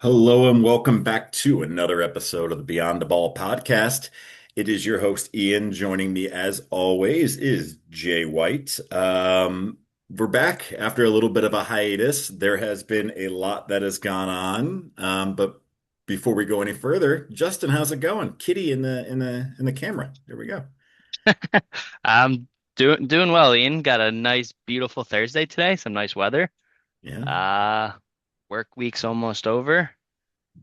Hello and welcome back to another episode of the Beyond.a.ball podcast. It is your host Ian. Joining me as always is Jay White. We're back after a little bit of a hiatus. There has been a lot that has gone on. But before we go any further, Justin, how's it going? Kitty in the camera. There we go. I'm doing well, Ian. Got a nice, beautiful Thursday today. Some nice weather. Yeah. Uh, Work week's almost over.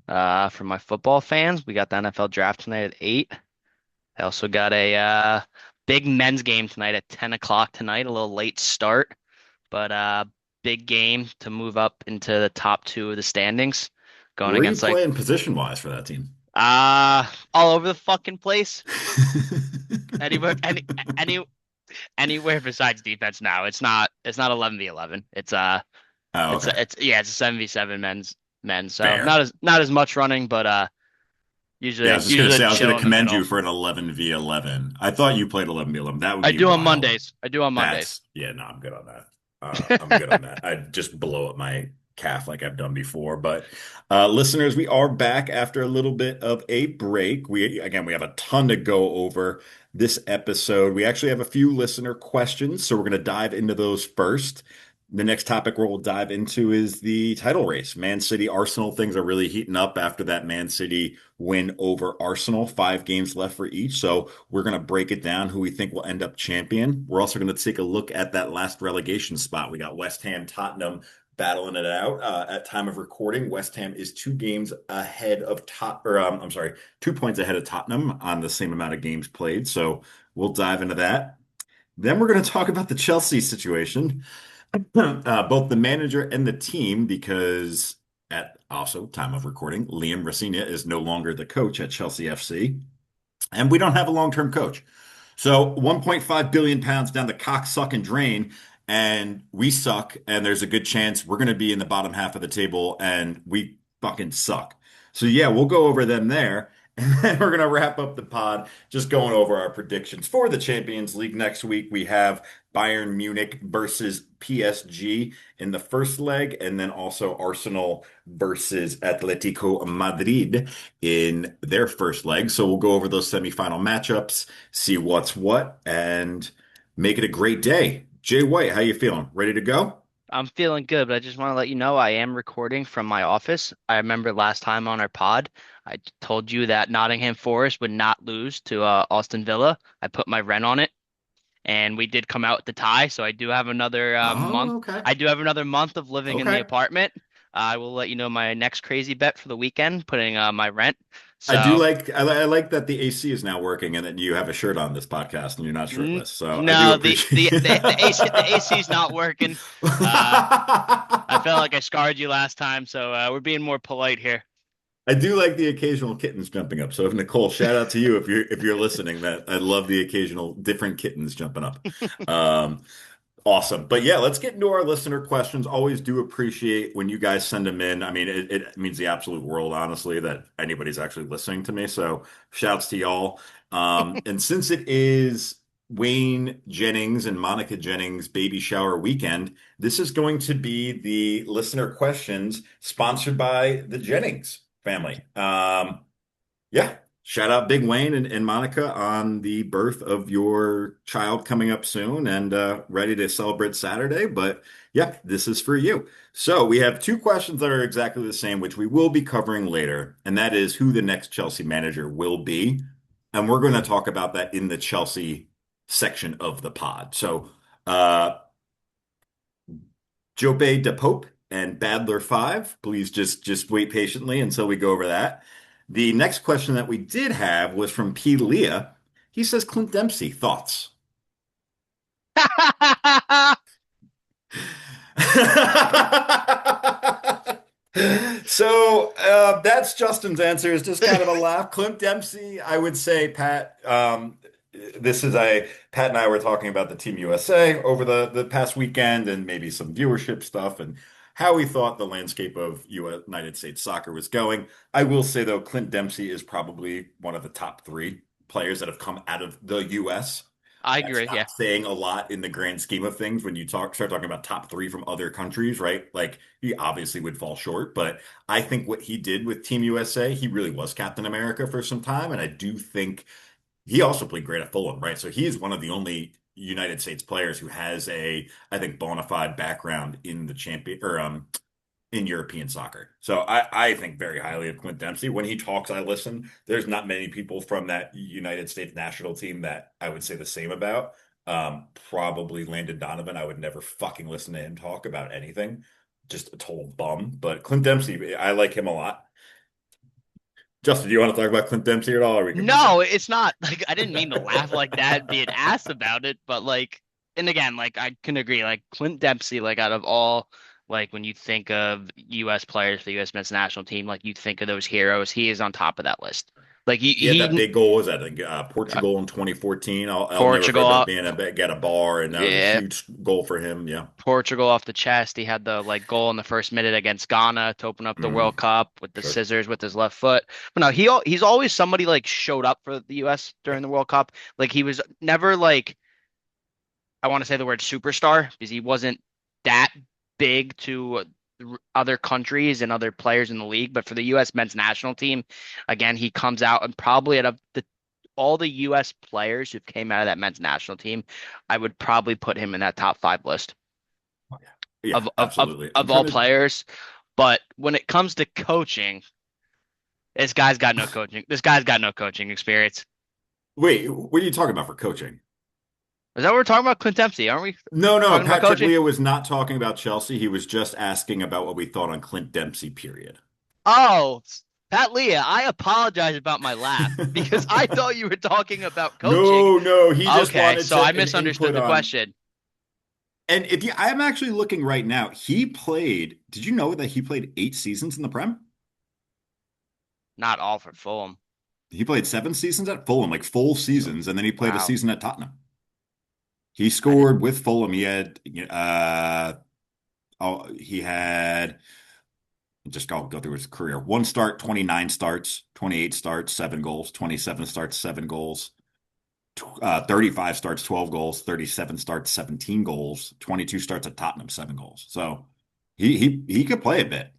For my football fans, we got the NFL draft tonight at 8. I also got a big men's game tonight at 10 o'clock tonight. A little late start, but big game to move up into the top two of the standings. Going Where are you against like playing position-wise for that team? all over the fucking place. Anywhere, any anywhere besides defense now. It's not 11v11. Oh, It's okay. it's a 7v7 men's. So Fair. not as much running, but Yeah, I usually was just gonna usually say I was chill gonna in the commend you middle. for an 11v11. I thought you played 11v11. That would I be do on wild. Mondays. I do on Mondays. That's yeah, no, I'm good on that. I'm good on that. I just blow up my calf like I've done before. But listeners, we are back after a little bit of a break. We have a ton to go over this episode. We actually have a few listener questions, so we're going to dive into those first. The next topic we'll dive into is the title race. Man City, Arsenal, things are really heating up after that Man City win over Arsenal. 5 games left for each. So we're going to break it down who we think will end up champion. We're also going to take a look at that last relegation spot. We got West Ham, Tottenham battling it out. At time of recording, West Ham is 2 games ahead of I'm sorry, 2 points ahead of Tottenham on the same amount of games played. So we'll dive into that. Then we're going to talk about the Chelsea situation, both the manager and the team, because at also time of recording, Liam Rosina is no longer the coach at Chelsea FC, and we don't have a long-term coach. So 1.5 billion pounds down the cock suck and drain, and we suck, and there's a good chance we're going to be in the bottom half of the table, and we fucking suck. So yeah, we'll go over them there. And then we're going to wrap up the pod just going over our predictions for the Champions League next week. We have Bayern Munich versus PSG in the first leg, and then also Arsenal versus Atletico Madrid in their first leg. So we'll go over those semifinal matchups, see what's what, and make it a great day. Jay White, how you feeling? Ready to go? I'm feeling good, but I just want to let you know I am recording from my office. I remember last time on our pod, I told you that Nottingham Forest would not lose to Aston Villa. I put my rent on it, and we did come out with the tie. So I do have another month. Oh, okay. I do have another month of living in the Okay. apartment. I will let you know my next crazy bet for the weekend, putting my rent. I do So like I like that the AC is now working and that you have a shirt on this podcast and you're not n shirtless. So I do no, the appreciate. AC is not working. Uh, I felt like I scarred you last time, so we're being more polite here. I do like the occasional kittens jumping up. So if Nicole, shout out to you if you're listening. That I love the occasional different kittens jumping up. Um, awesome. But yeah, let's get into our listener questions. Always do appreciate when you guys send them in. I mean, it means the absolute world, honestly, that anybody's actually listening to me. So shouts to y'all. And since it is Wayne Jennings and Monica Jennings baby shower weekend, this is going to be the listener questions sponsored by the Jennings family. Yeah. Shout out Big Wayne and Monica on the birth of your child coming up soon and ready to celebrate Saturday. But yeah, this is for you. So we have 2 questions that are exactly the same, which we will be covering later. And that is who the next Chelsea manager will be. And we're going to talk about that in the Chelsea section of the pod. So uh, Jope de Pope and Badler 5. Please just wait patiently until we go over that. The next question that we did have was from P. Leah. He says, Clint Dempsey, thoughts? So that's Justin's answer is just kind of a laugh. Clint Dempsey, I would say, Pat, this is a Pat and I were talking about the Team USA over the past weekend and maybe some viewership stuff and how we thought the landscape of United States soccer was going. I will say though, Clint Dempsey is probably one of the top 3 players that have come out of the US. I That's agree. Yeah. not saying a lot in the grand scheme of things when you start talking about top three from other countries, right? Like he obviously would fall short, but I think what he did with Team USA, he really was Captain America for some time, and I do think he also played great at Fulham, right? So he is one of the only United States players who has I think, bona fide background in the champion or in European soccer. So I think very highly of Clint Dempsey. When he talks, I listen. There's not many people from that United States national team that I would say the same about. Probably Landon Donovan. I would never fucking listen to him talk about anything. Just a total bum. But Clint Dempsey, I like him a lot. Justin, do you want to talk about Clint Dempsey at all, or we can move No, on? it's not like I didn't mean to laugh like that, being asked about it, but like, and again, like I can agree, like Clint Dempsey, like out of all, like when you think of U.S. players for the U.S. men's national team, like you think of those heroes, he is on top of that list. Like He had that he big goal, was that in uh, Portugal in 2014? I'll never forget Portugal, that being get a bar, and that was a yeah, huge goal for him. Yeah. Portugal off the chest. He had the like goal in the first minute against Ghana to open up the Mm, World Cup with the sure. scissors with his left foot. But no, he's always somebody like showed up for the U.S. during the World Cup. Like he was never like I want to say the word superstar because he wasn't that big to other countries and other players in the league. But for the U.S. men's national team, again, he comes out and probably out of all the U.S. players who came out of that men's national team, I would probably put him in that top five list Yeah, absolutely. I'm of trying all to players. But when it comes to coaching, this guy's got no coaching. This guy's got no coaching experience. wait. What are you talking about for coaching? Is that what we're talking about? Clint Dempsey, aren't we No, no. talking about Patrick coaching? Leah was not talking about Chelsea. He was just asking about what we thought on Clint Dempsey, period. Oh, Pat Leah, I apologize about my laugh because I thought you were talking about coaching. No, no. He just Okay, wanted so I an misunderstood input the on. question. And if you, I'm actually looking right now. He played. Did you know that he played 8 seasons in the Prem? Not all for Fulham. He played 7 seasons at Fulham, like full So, seasons, and then he played a wow. season at Tottenham. He I did. scored with Fulham. He had just go through his career. One start, 29 starts, 28 starts, 7 goals, 27 starts, 7 goals, 35 starts, 12 goals, 37 starts, 17 goals, 22 starts at Tottenham, 7 goals. So he could play a bit.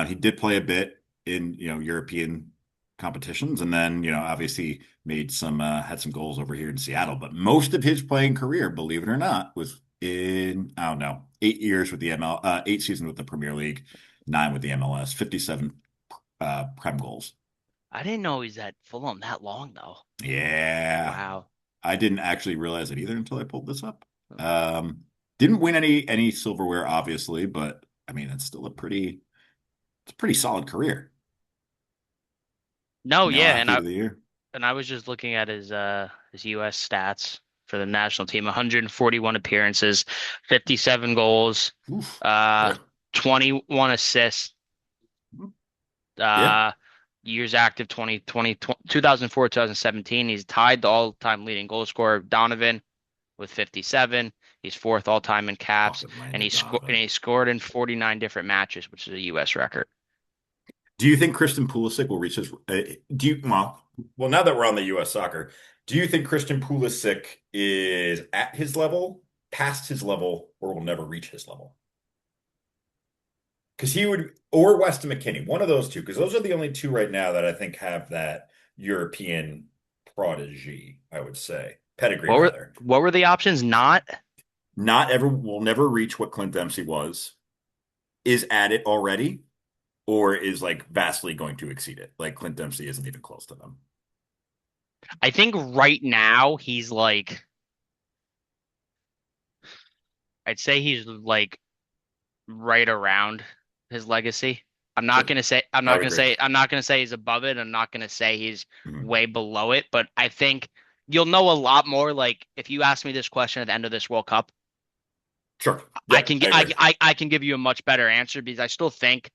He did play a bit in European competitions, and then obviously had some goals over here in Seattle. But most of his playing career, believe it or not, was in I don't know 8 years with the 8 seasons with the Premier League, 9 with the MLS, 57 Prem goals. I didn't know he's at Fulham that long though. Yeah. Wow. I didn't actually realize it either until I pulled this up. Didn't win any silverware, obviously, but I mean, it's a pretty solid career. No, yeah, Athlete of the year. and I was just looking at his US stats for the national team. 141 appearances, 57 goals, Oof. uh Yeah. 21 assists, Yeah. uh years active 2004 2017. He's tied the all-time leading goal scorer Donovan with 57. He's fourth all-time in caps Fucking and Landon Donovan. he scored in 49 different matches, which is a US record. Do you think Christian Pulisic will reach his? Do you? Well, now that we're on the U.S. soccer, do you think Christian Pulisic is at his level, past his level, or will never reach his level? Because he would, or Weston McKennie, one of those two, because those are the only two right now that I think have that European prodigy, I would say, pedigree rather. What were the options? Not Not ever will never reach what Clint Dempsey was, is at it already, or is like vastly going to exceed it. Like Clint Dempsey isn't even close to them. I think right now he's like I'd say he's like right around his legacy. Sure. I would agree. I'm not gonna say he's above it. I'm not gonna say he's Mhm. way below it, but I think you'll know a lot more like if you ask me this question at the end of this World Cup, Sure. Yep, I agree. I can give you a much better answer because I still think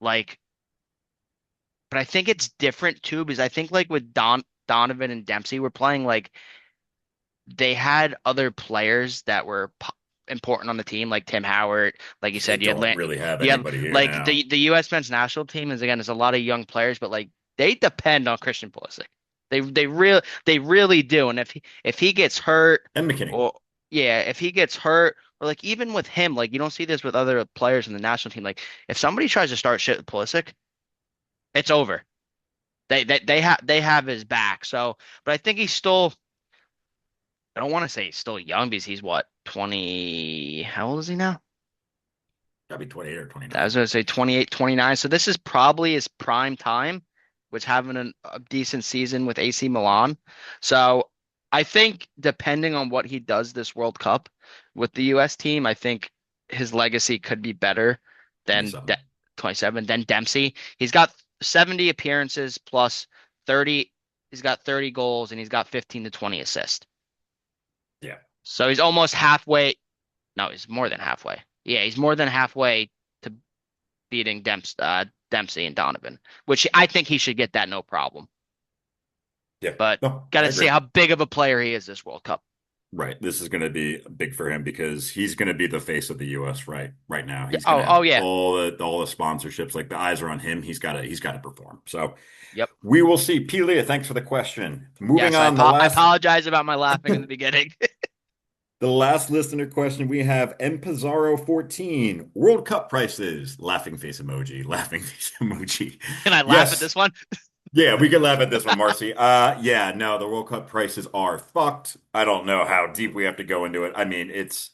like but I think it's different too because I think like with Donovan and Dempsey we're playing like they had other players that were important on the team, like Tim Howard. Like you They said, don't really have you had anybody here like now. the U.S. men's national team is again is a lot of young players, but like they depend on Christian Pulisic. They really do. And if he gets hurt And McKinney. or yeah, if he gets hurt or like even with him, like you don't see this with other players in the national team. Like if somebody tries to start shit with Pulisic, it's over. They have his back. So, but I think he's still. I don't want to say he's still young because he's what 20. How old is he now? Gotta be 28 or I was 29. going to say 28, 29. So this is probably his prime time, which having a decent season with AC Milan. So I think depending on what he does this World Cup with the US team, I think his legacy could be better than 27. 27 than Dempsey. He's got 70 appearances plus 30. He's got 30 goals and he's got 15 to 20 assists. Yeah. So he's almost halfway. No, he's more than halfway. Yeah, he's more than halfway to beating Dempsey and Donovan, which I think he should get that no problem. Yeah. But No, got I to see agree. how big of a player he is this World Cup. Right. This is going to be big for him because he's going to be the face of the U.S. right now. Yeah, He's going to oh have yeah. all the sponsorships. Like the eyes are on him. He's got to perform. So Yep. we will see. Pelia, thanks for the question. Moving Yes, I on, apo I apologize about my laughing in the beginning. the last listener question we have M Pizarro 14. World Cup prices. Laughing face emoji. Laughing face emoji. Can I laugh at Yes. this one? Yeah, we can laugh at this one, Marcy. Yeah, no, the World Cup prices are fucked. I don't know how deep we have to go into it. I mean, it's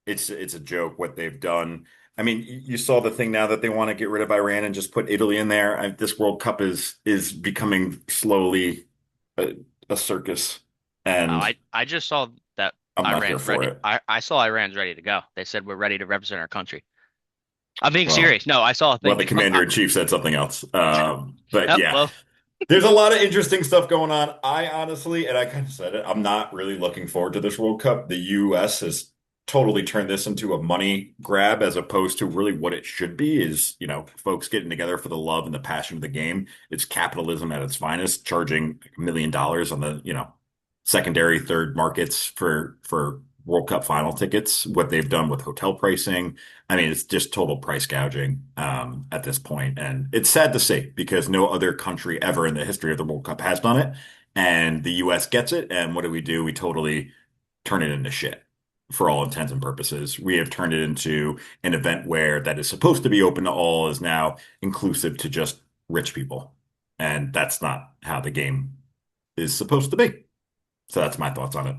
a joke what they've done. I mean, you saw the thing now that they want to get rid of Iran and just put Italy in there. This World Cup is becoming slowly a, a circus, Oh, and I just saw that I'm not here Iran's for ready. it. I saw Iran's ready to go. They said we're ready to represent our country. I'm being Well, serious. No, I saw a well, thing. the commander in chief said something else. But Yep, yeah, well, there's a lot of interesting stuff going on. I honestly, and I kind of said it, I'm not really looking forward to this World Cup. The U.S. has totally turned this into a money grab as opposed to really what it should be is, folks getting together for the love and the passion of the game. It's capitalism at its finest, charging $1 million on the, secondary, third markets for World Cup final tickets, what they've done with hotel pricing. I mean, it's just total price gouging at this point. And it's sad to see because no other country ever in the history of the World Cup has done it. And the US gets it. And what do? We totally turn it into shit for all intents and purposes. We have turned it into an event where that is supposed to be open to all is now inclusive to just rich people. And that's not how the game is supposed to be. So that's my thoughts on it.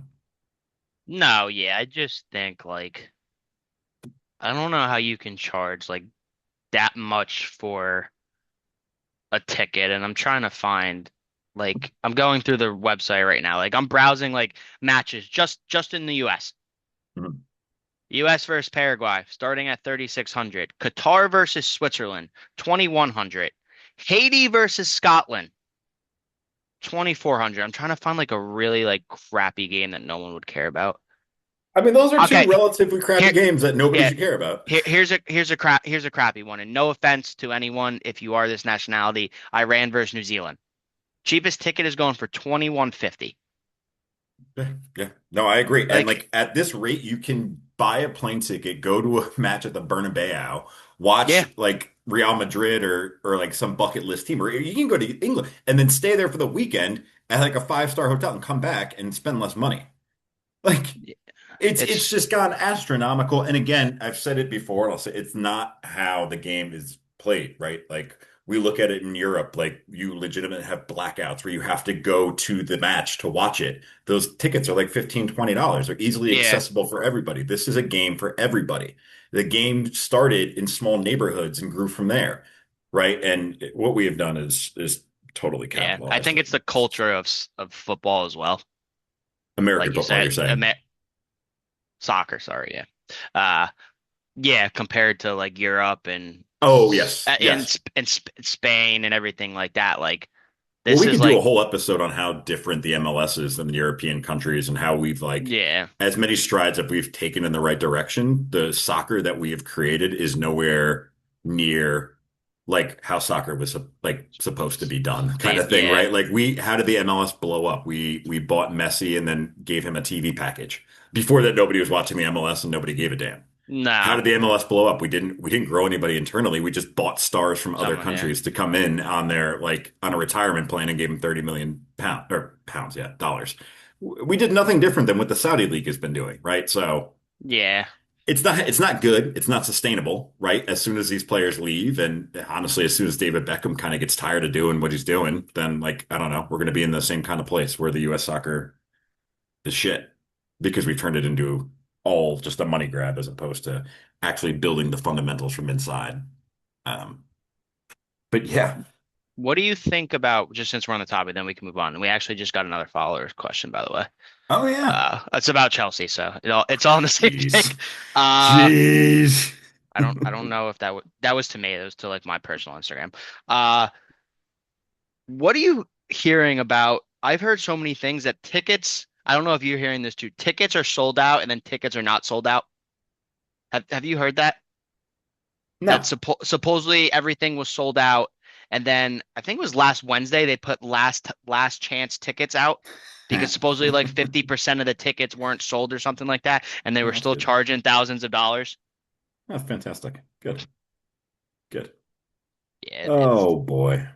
no, yeah, I just think I don't know how you can charge like that much for a ticket, and I'm trying to find I'm going through the website right now. Like I'm browsing like matches just in the US. Mhm. US versus Paraguay starting at 3,600. Qatar versus Switzerland 2,100. Haiti versus Scotland 2,400. I'm trying to find like a really like crappy game that no one would care about. I mean, those are two Okay, relatively crappy here games that nobody yeah, should care about. here's a crappy one. And no offense to anyone if you are this nationality, Iran versus New Zealand. Cheapest ticket is going for 2,150. Yeah, yeah. No, I agree. And Like, like at this rate, you can buy a plane ticket, go to a match at the Bernabeu, watch yeah, like Real Madrid or like some bucket list team, or you can go to England and then stay there for the weekend at like a five-star hotel and come back and spend less money. Like it's it's just gone astronomical. And again, I've said it before, and I'll say it's not how the game is played, right? Like we look at it in Europe, like you legitimately have blackouts where you have to go to the match to watch it. Those tickets are like $15, $20. They're easily yeah, accessible for everybody. This is a game for everybody. The game started in small neighborhoods and grew from there, right? And what we have done is totally yeah. I capitalized think it. it's the culture of football as well. Like American you football, you're said, saying? soccer, sorry, yeah. Uh yeah, compared to like Europe and Oh, yes, in yes. Spain and everything like that. Like Well, this we is could do a like whole episode on how different the MLS is than the European countries and how we've like yeah, as many strides that we've taken in the right direction. The soccer that we have created is nowhere near like how soccer was like supposed to be done kind of thing, yeah. right? Like how did the MLS blow up? We bought Messi and then gave him a TV package. Before that, nobody was watching the MLS and nobody gave a damn. How Nah, did the MLS blow up? We didn't grow anybody internally. We just bought stars from other someone, yeah. countries to come in on their like on a retirement plan and gave them 30 million pounds, yeah, dollars. We did nothing different than what the Saudi League has been doing, right? So Yeah. it's not good. It's not sustainable, right? As soon as these players leave, and honestly, as soon as David Beckham kind of gets tired of doing what he's doing, then like I don't know, we're going to be in the same kind of place where the U.S. soccer is shit because we've turned it into all just a money grab as opposed to actually building the fundamentals from inside. Um, but yeah, What do you think about, just since we're on the topic, then we can move on. We actually just got another follower question, by the way. oh yeah, It's about Chelsea, so it's all in the same thing. jeez, Uh, jeez. I don't know if that was to me. That was to like my personal Instagram. Uh, what are you hearing about? I've heard so many things that tickets, I don't know if you're hearing this too. Tickets are sold out and then tickets are not sold out. Have you heard that? That No. supposedly everything was sold out, and then I think it was last Wednesday they put last chance tickets out because supposedly like 50% of the tickets weren't sold or something like that, and they Oh, were that's still good. charging thousands of dollars. That's fantastic. Good, good. Yeah, Oh boy.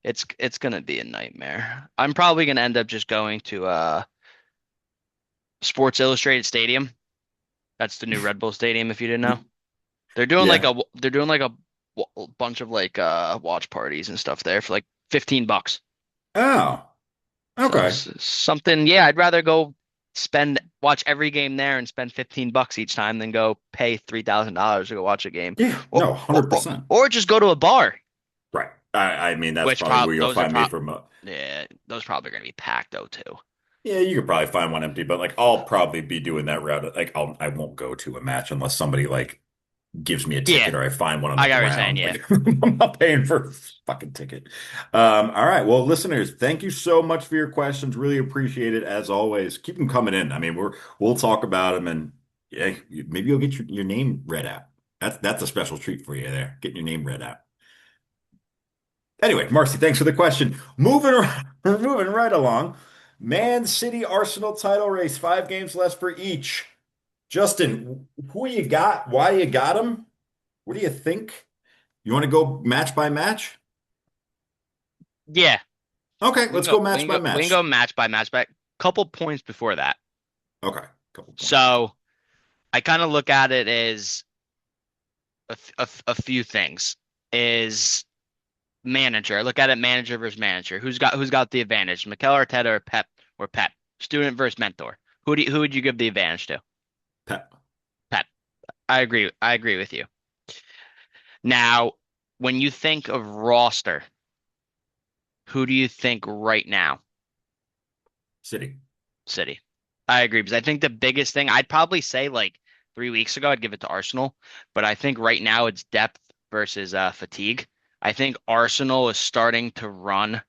it's gonna be a nightmare. I'm probably gonna end up just going to Sports Illustrated Stadium. That's the new Red Bull Stadium, if you didn't know. Yeah. They're doing like a bunch of like watch parties and stuff there for like $15. Oh, So okay. something, yeah, I'd rather go watch every game there and spend $15 each time than go pay $3,000 to go watch a game, Yeah. or, No, or 100%. or just go to a bar, Right. I mean, that's which probably where you'll those are find me from. yeah, those probably gonna be packed though too. Yeah, you could probably find one empty, but like I'll probably be doing that route. Like I won't go to a match unless somebody like gives me a Yeah, ticket or I find one on the I got what you're saying. ground. Yeah, Like I'm not paying for a fucking ticket. All right. Well, listeners, thank you so much for your questions. Really appreciate it as always. Keep them coming in. I mean, we'll talk about them and yeah, maybe you'll get your name read out. That's a special treat for you there. Getting your name read out. Anyway, Marcy, thanks for the question. We're moving right along. Man City Arsenal title race, 5 games left for each. Justin, who you got? Why you got him? What do you think? You want to go match by match? yeah. Okay, We can let's go. go We match can by go. We can go match. match by match, but couple points before that. Okay, couple points before. So I kind of look at it as a few things. Is manager. I look at it manager versus manager. Who's got the advantage? Mikel Arteta or Pep? Student versus mentor. Who would you give the advantage to? Pep. Pep. I agree. I agree with you. Now, when you think of roster, who do you think right now? City. City. I agree because I think the biggest thing I'd probably say like 3 weeks ago I'd give it to Arsenal, but I think right now it's depth versus fatigue. I think Arsenal is starting to run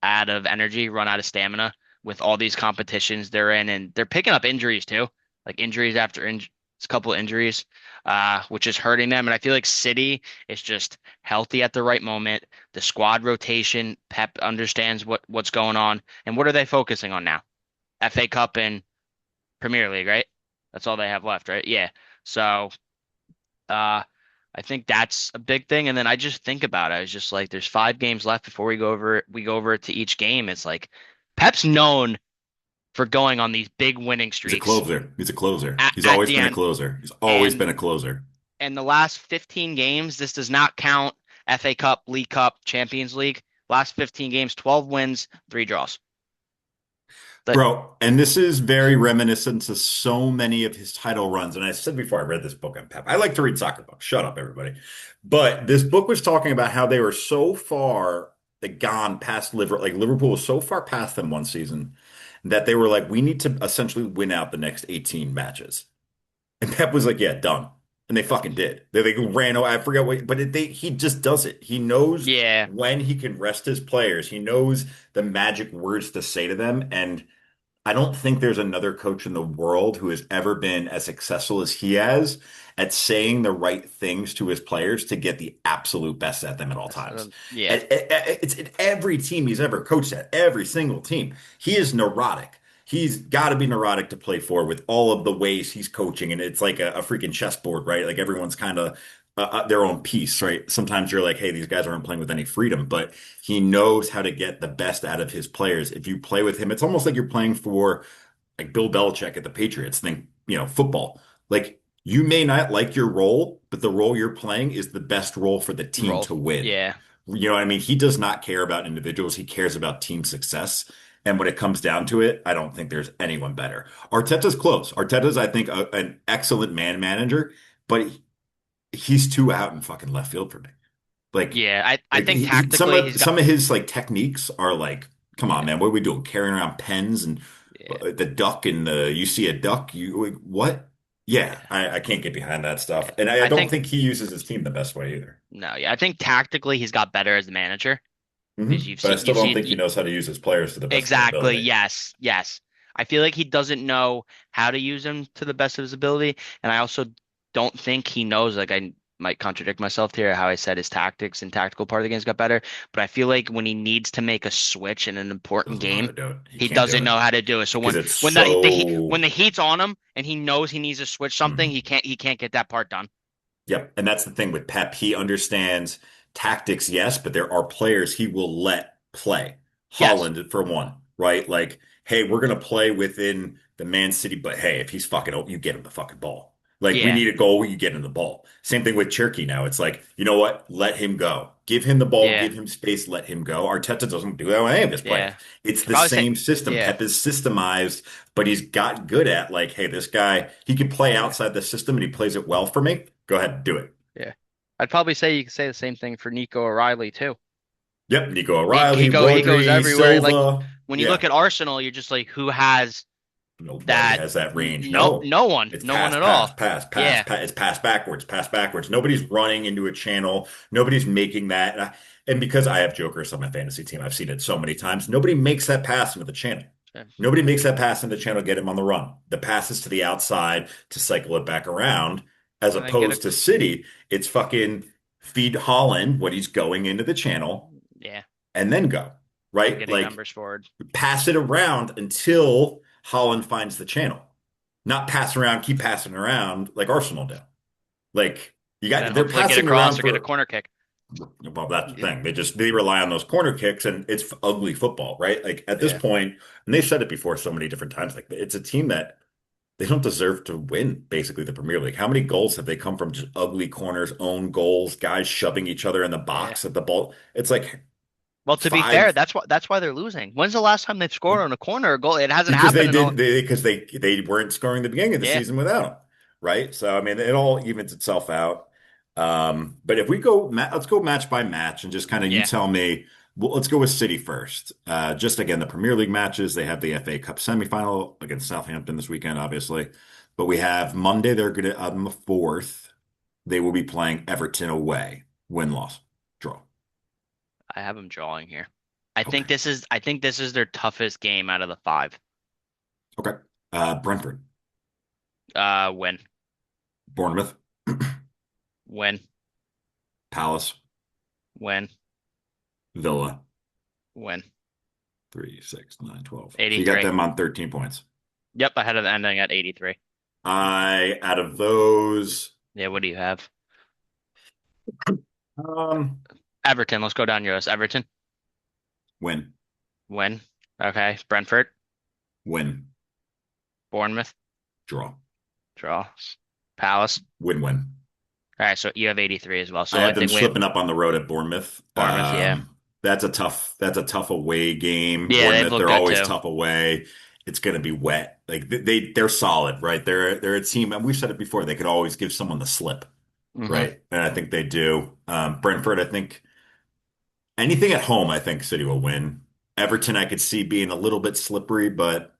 out of energy, run out of stamina with all these competitions they're in, and they're picking up injuries too, like injuries after a couple of injuries, which is hurting them. And I feel like City is just healthy at the right moment. The squad rotation, Pep understands what's going on, and what are they focusing on now? FA Cup and Premier League, right? That's all they have left, right? Yeah. So, uh, I think that's a big thing. And then I just think about it. I was just like, there's 5 games left before we go over it to each game. It's like Pep's known for going on these big winning He's a streaks closer. He's a closer. He's at always the been a end. closer. He's always And been a closer. the last 15 games, this does not count FA Cup, League Cup, Champions League. Last 15 games, 12 wins, 3 draws. But Bro, and this is very reminiscent to so many of his title runs. And I said before I read this book on Pep, I like to read soccer books. Shut up, everybody. But this book was talking about how they were so far gone past Liverpool. Like Liverpool was so far past them one season that they were like, we need to essentially win out the next 18 matches. And Pep was like, yeah, done. And they fucking did. They ran. I forget what, but he just does it. He knows yeah, when he can rest his players. He knows the magic words to say to them. And I don't think there's another coach in the world who has ever been as successful as he has at saying the right things to his players to get the absolute best at them at all times. yeah, It's at every team he's ever coached at, every single team. He is neurotic. he's got to be neurotic to play for with all of the ways he's coaching, and it's like a freaking chessboard, right? Like everyone's kind of their own piece, right? Sometimes you're like, hey, these guys aren't playing with any freedom, but he knows how to get the best out of his players. If you play with him, it's almost like you're playing for like Bill Belichick at the Patriots. Think, football. Like you may not like your role, but the role you're playing is the best role for the team Roll. to win. Yeah. You know what I mean? He does not care about individuals. He cares about team success. And when it comes down to it, I don't think there's anyone better. Arteta's close. Arteta's, I think, an excellent man manager, but he's too out in fucking left field for me. Like, Yeah. I like think some tactically of he's got some of his like techniques are like, come on, yeah. man, what are we doing? Carrying around pens and Yeah. the duck and the you see a duck, you what? Yeah, Yeah. I can't get behind that stuff, Yeah. and I I don't think think he uses his team the best way either. no, yeah. I think tactically he's got better as the manager because But I still you've don't seen think he knows how to use his players to the best of their exactly. ability. Yes. Yes. I feel like he doesn't know how to use them to the best of his ability. And I also don't think he knows, like I might contradict myself here, how I said his tactics and tactical part of the game's got better. But I feel like when he needs to make a switch in an important Doesn't know how game, to do it. He he can't do doesn't it know how to do it. So because it's when so. when the heat's on him and he knows he needs to switch something, Mhm. he can't get that part done. Yep. And that's the thing with Pep. He understands tactics, yes, but there are players he will let play. Yes. Holland, for one, right? Like, hey, we're going to play within the Man City, but hey, if he's fucking open, you get him the fucking ball. Like, we Yeah. need a goal, you get him the ball. Same thing with Cherky now. It's like, you know what? Let him go. Give him the ball, Yeah. give him space, let him go. Arteta doesn't do that with any of his players. Yeah. It's I'd the probably say same system. yeah. Pep is systemized, but he's got good at, like, hey, this guy, he can play Yeah. outside the system and he plays it well for me. Go ahead, do it. Yeah. I'd probably say you could say the same thing for Nico O'Reilly too. Yep, Nico O'Reilly, He goes Rodri, everywhere. Like Silva. when you look Yeah, at Arsenal, you're just like, who has nobody that? has that range. No, it's No one pass, at pass, all. pass, pass, Yeah, pass. It's pass backwards, pass backwards. Nobody's running into a channel. Nobody's making that. And because I have jokers on my fantasy team, I've seen it so many times. Nobody makes that pass into the channel. Nobody makes that pass into the channel, get him on the run. The pass is to the outside to cycle it back around, as and then get a opposed to City. It's fucking feed Holland when he's going into the channel yeah, and then go, and right? getting Like numbers forward, pass it around until Holland finds the channel. Not pass around, keep passing around like Arsenal do. Like and then they're hopefully get a passing cross around or get a for corner kick. well, that's the Yeah, thing. They rely on those corner kicks and it's ugly football, right? Like at this yeah, point, and they've said it before so many different times, like it's a team that they don't deserve to win basically the Premier League. How many goals have they come from just ugly corners, own goals, guys shoving each other in the yeah. box at the ball? It's like Well, to be fair, five. that's why they're losing. When's the last time they've scored on a corner or goal? It hasn't Because happened in a they weren't scoring the beginning of the yeah, season without him, right? So I mean, it all evens itself out. But if we go, let's go match by match and just kind of you yeah. tell me. Well, let's go with City first. Just again, the Premier League matches. They have the FA Cup semifinal against Southampton this weekend, obviously. But we have Monday. They're going to on the 4th. They will be playing Everton away. Win loss draw. I have them drawing here. Okay. I think this is their toughest game out of the five. Okay. Brentford, Win, Bournemouth, win, Palace, win, Villa. win. 3, 6, 9, 12. So you got 83. them on 13 points. Yep, I had it ending at 83. Out of those, Yeah, what do you have? um, Everton, let's go down your list. Everton, win, win. Okay. Brentford, win, Bournemouth, draw, draw. Palace. win, win. All right, so you have 83 as well. I So I had them think we have slipping up on the road at Bournemouth. Bournemouth, yeah. That's a tough away game. Yeah, they've Bournemouth, looked they're good always too. tough away. It's going to be wet. Like they're solid, right? They're a team, and we've said it before. They could always give someone the slip, Hmm. right? And I think they do. Brentford, I think anything at home, I think City will win. Everton, I could see being a little bit slippery, but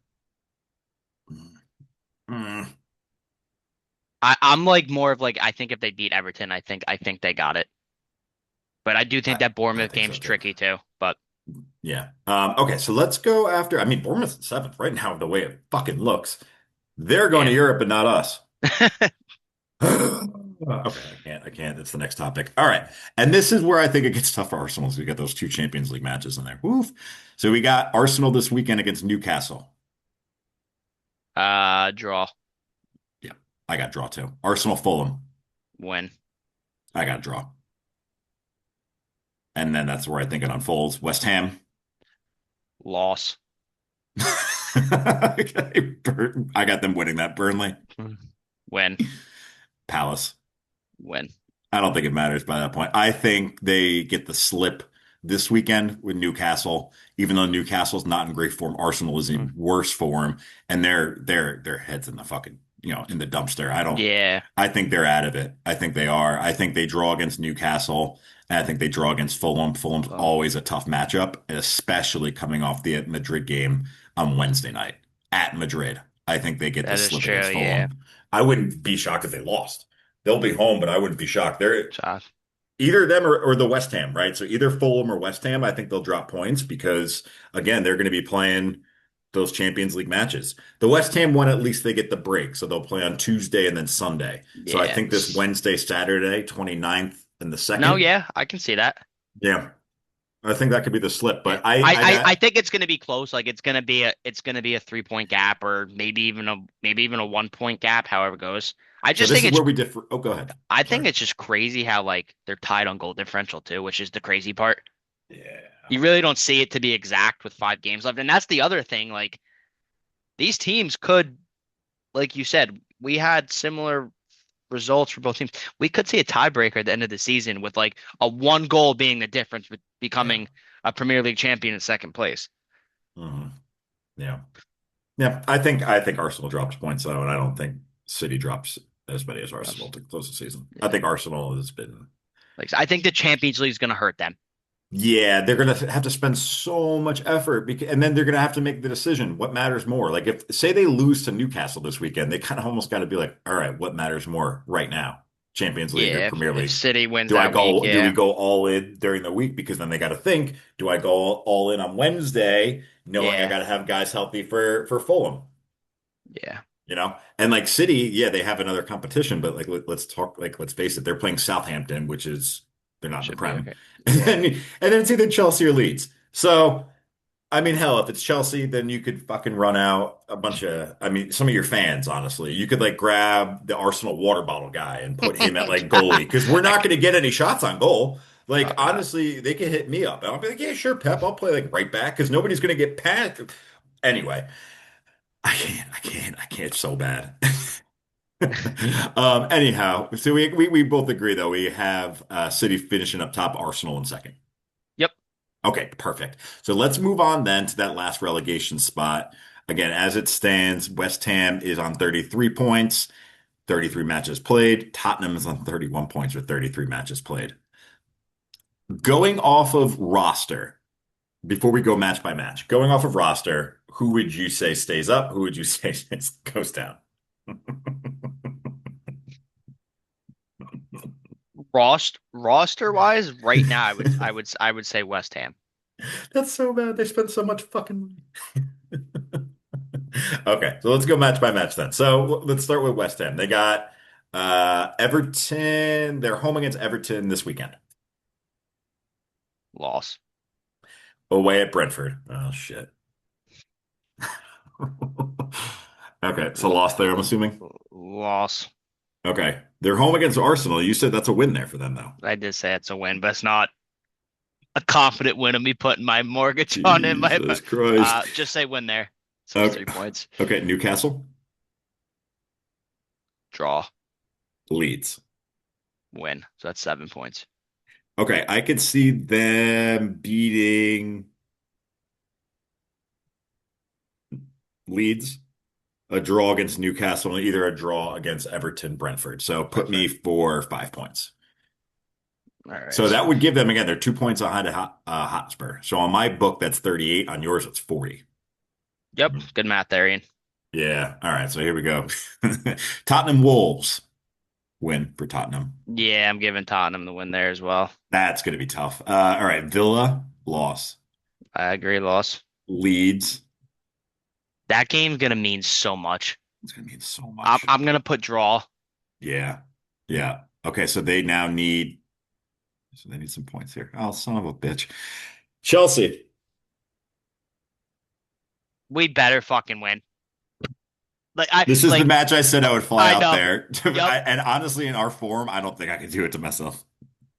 mm, I'm like more of like I think if they beat Everton, I think they got it. But I do think I that I Bournemouth think so game's too. tricky too. But Yeah. Okay, so let's go after. I mean, Bournemouth's in 7th right now. The way it fucking looks, they're going yeah. to Europe, but not us. Okay, I can't. I can't. That's the next topic. All right, and this is where I think it gets tough for Arsenal. So we got those 2 Champions League matches in there. Woof. So we got Arsenal this weekend against Newcastle. Draw. Yeah, I got draw too. Arsenal Fulham, Win. I got draw. And then that's where I think it unfolds. West Ham. Loss. Okay, I got them winning that. Burnley, Win. Palace. Win. I don't think it matters by that point. I think they get the slip this weekend with Newcastle, even though Newcastle's not in great form. Arsenal is Mm. in worse form, and their heads in the fucking in the dumpster. I don't. Yeah. I think they're out of it. I think they are. I think they draw against Newcastle, and I think they draw against Fulham. Fulham's always a tough matchup, especially coming off the Madrid game on Wednesday night at Madrid. I think they get the That is slip true. against Yeah. Fulham. I wouldn't be shocked if they lost. They'll be home, but I wouldn't be shocked. They're So, either of them or the West Ham, right? So either Fulham or West Ham, I think they'll drop points because again, they're going to be playing those Champions League matches. The West Ham one, at least they get the break. So they'll play on Tuesday and then Sunday. So I yeah. think this Wednesday, Saturday, 29th and the No, second. yeah, I can see that. Yeah. I think that could be the slip. Yeah. But I I got think it's gonna be close. Like it's gonna be a 3 point gap or maybe even a 1 point gap, however it goes. I so just this think is it's where we differ. Oh, go ahead. I Sorry. think it's just crazy how like they're tied on goal differential too, which is the crazy part. Yeah. You really don't see it to be exact with 5 games left. And that's the other thing. Like these teams could, like you said, we had similar results for both teams. We could see a tiebreaker at the end of the season with like a one goal being the difference with Yeah. becoming a Premier League champion in second place. Mhm. Yeah. Yeah. I think Arsenal drops points though, and I don't think City drops as many as Arsenal to close the season. I Yeah. think Arsenal has been. Like I think the Champions League is going to hurt them. Yeah, they're going to have to spend so much effort because, and then they're going to have to make the decision what matters more. Like if say they lose to Newcastle this weekend, they kind of almost got to be like, all right, what matters more right now? Champions League or Yeah, Premier if League? City wins that week, Do we yeah, go all in during the week? Because then they got to think, do I go all in on Wednesday, knowing I yeah, got to have guys healthy for Fulham? yeah, And like City, yeah, they have another competition, but like let's talk, like let's face it, they're playing Southampton, which is they're not in the should be Prem, okay. and Yeah, then it's either Chelsea or Leeds. So I mean, hell, if it's Chelsea, then you could fucking run out a bunch of, I mean, some of your fans, honestly, you could like grab the Arsenal water bottle guy and put him at like goalie because we're not okay. going to get any shots on goal. Like Probably not. honestly, they can hit me up, and I'll be like, yeah, sure, Pep, I'll play like right back because nobody's going to get past. Anyway. I can't so bad. Anyhow, so we both agree though. We have City finishing up top, Arsenal in second. Yep, Okay, perfect. So let's move on then to that last relegation spot. Again, as it stands, West Ham is on 33 points, 33 matches played. Tottenham is on 31 points with 33 matches played. Going off of roster, before we go match by match, going off of roster, who would you say stays up? Who would you say goes down? roster wise, right now, I would say West Ham. That's so bad. They spend so much fucking money. Okay, so let's go match by match then. So let's start with West Ham. They got Everton. They're home against Everton this weekend. Loss. Away at Brentford. Oh shit. Okay, so L- lost there, I'm assuming. Loss. Okay. They're home against Arsenal. You said that's a win there for them though. I did say it's a win, but it's not a confident win of me putting my mortgage on it. Jesus Christ. Just say win there. So it's Okay. 3 points. Okay, Newcastle, Draw. Leeds. Win. So that's 7 points. Okay, I could see them beating Leeds. A draw against Newcastle, and either a draw against Everton, Brentford. So put me Perfect. for 5 points. All right. So that So, would give them again, they're 2 points behind Hotspur. So on my book, that's 38. On yours, it's 40. yep. Good math there, Ian. Yeah. All right. So here we go. Tottenham Wolves win for Tottenham. Yeah, I'm giving Tottenham the win there as well. That's going to be tough. All right. Villa loss. I agree, loss. Leeds. That game's gonna mean so much. It's going to mean so I'm much. I'm gonna put draw. Yeah. Yeah. Okay. So they now need. So they need some points here. Oh, son of a bitch. Chelsea. We better fucking win. This is the match I said I would fly I out know. there. Yep. And honestly, in our form, I don't think I could do it to myself.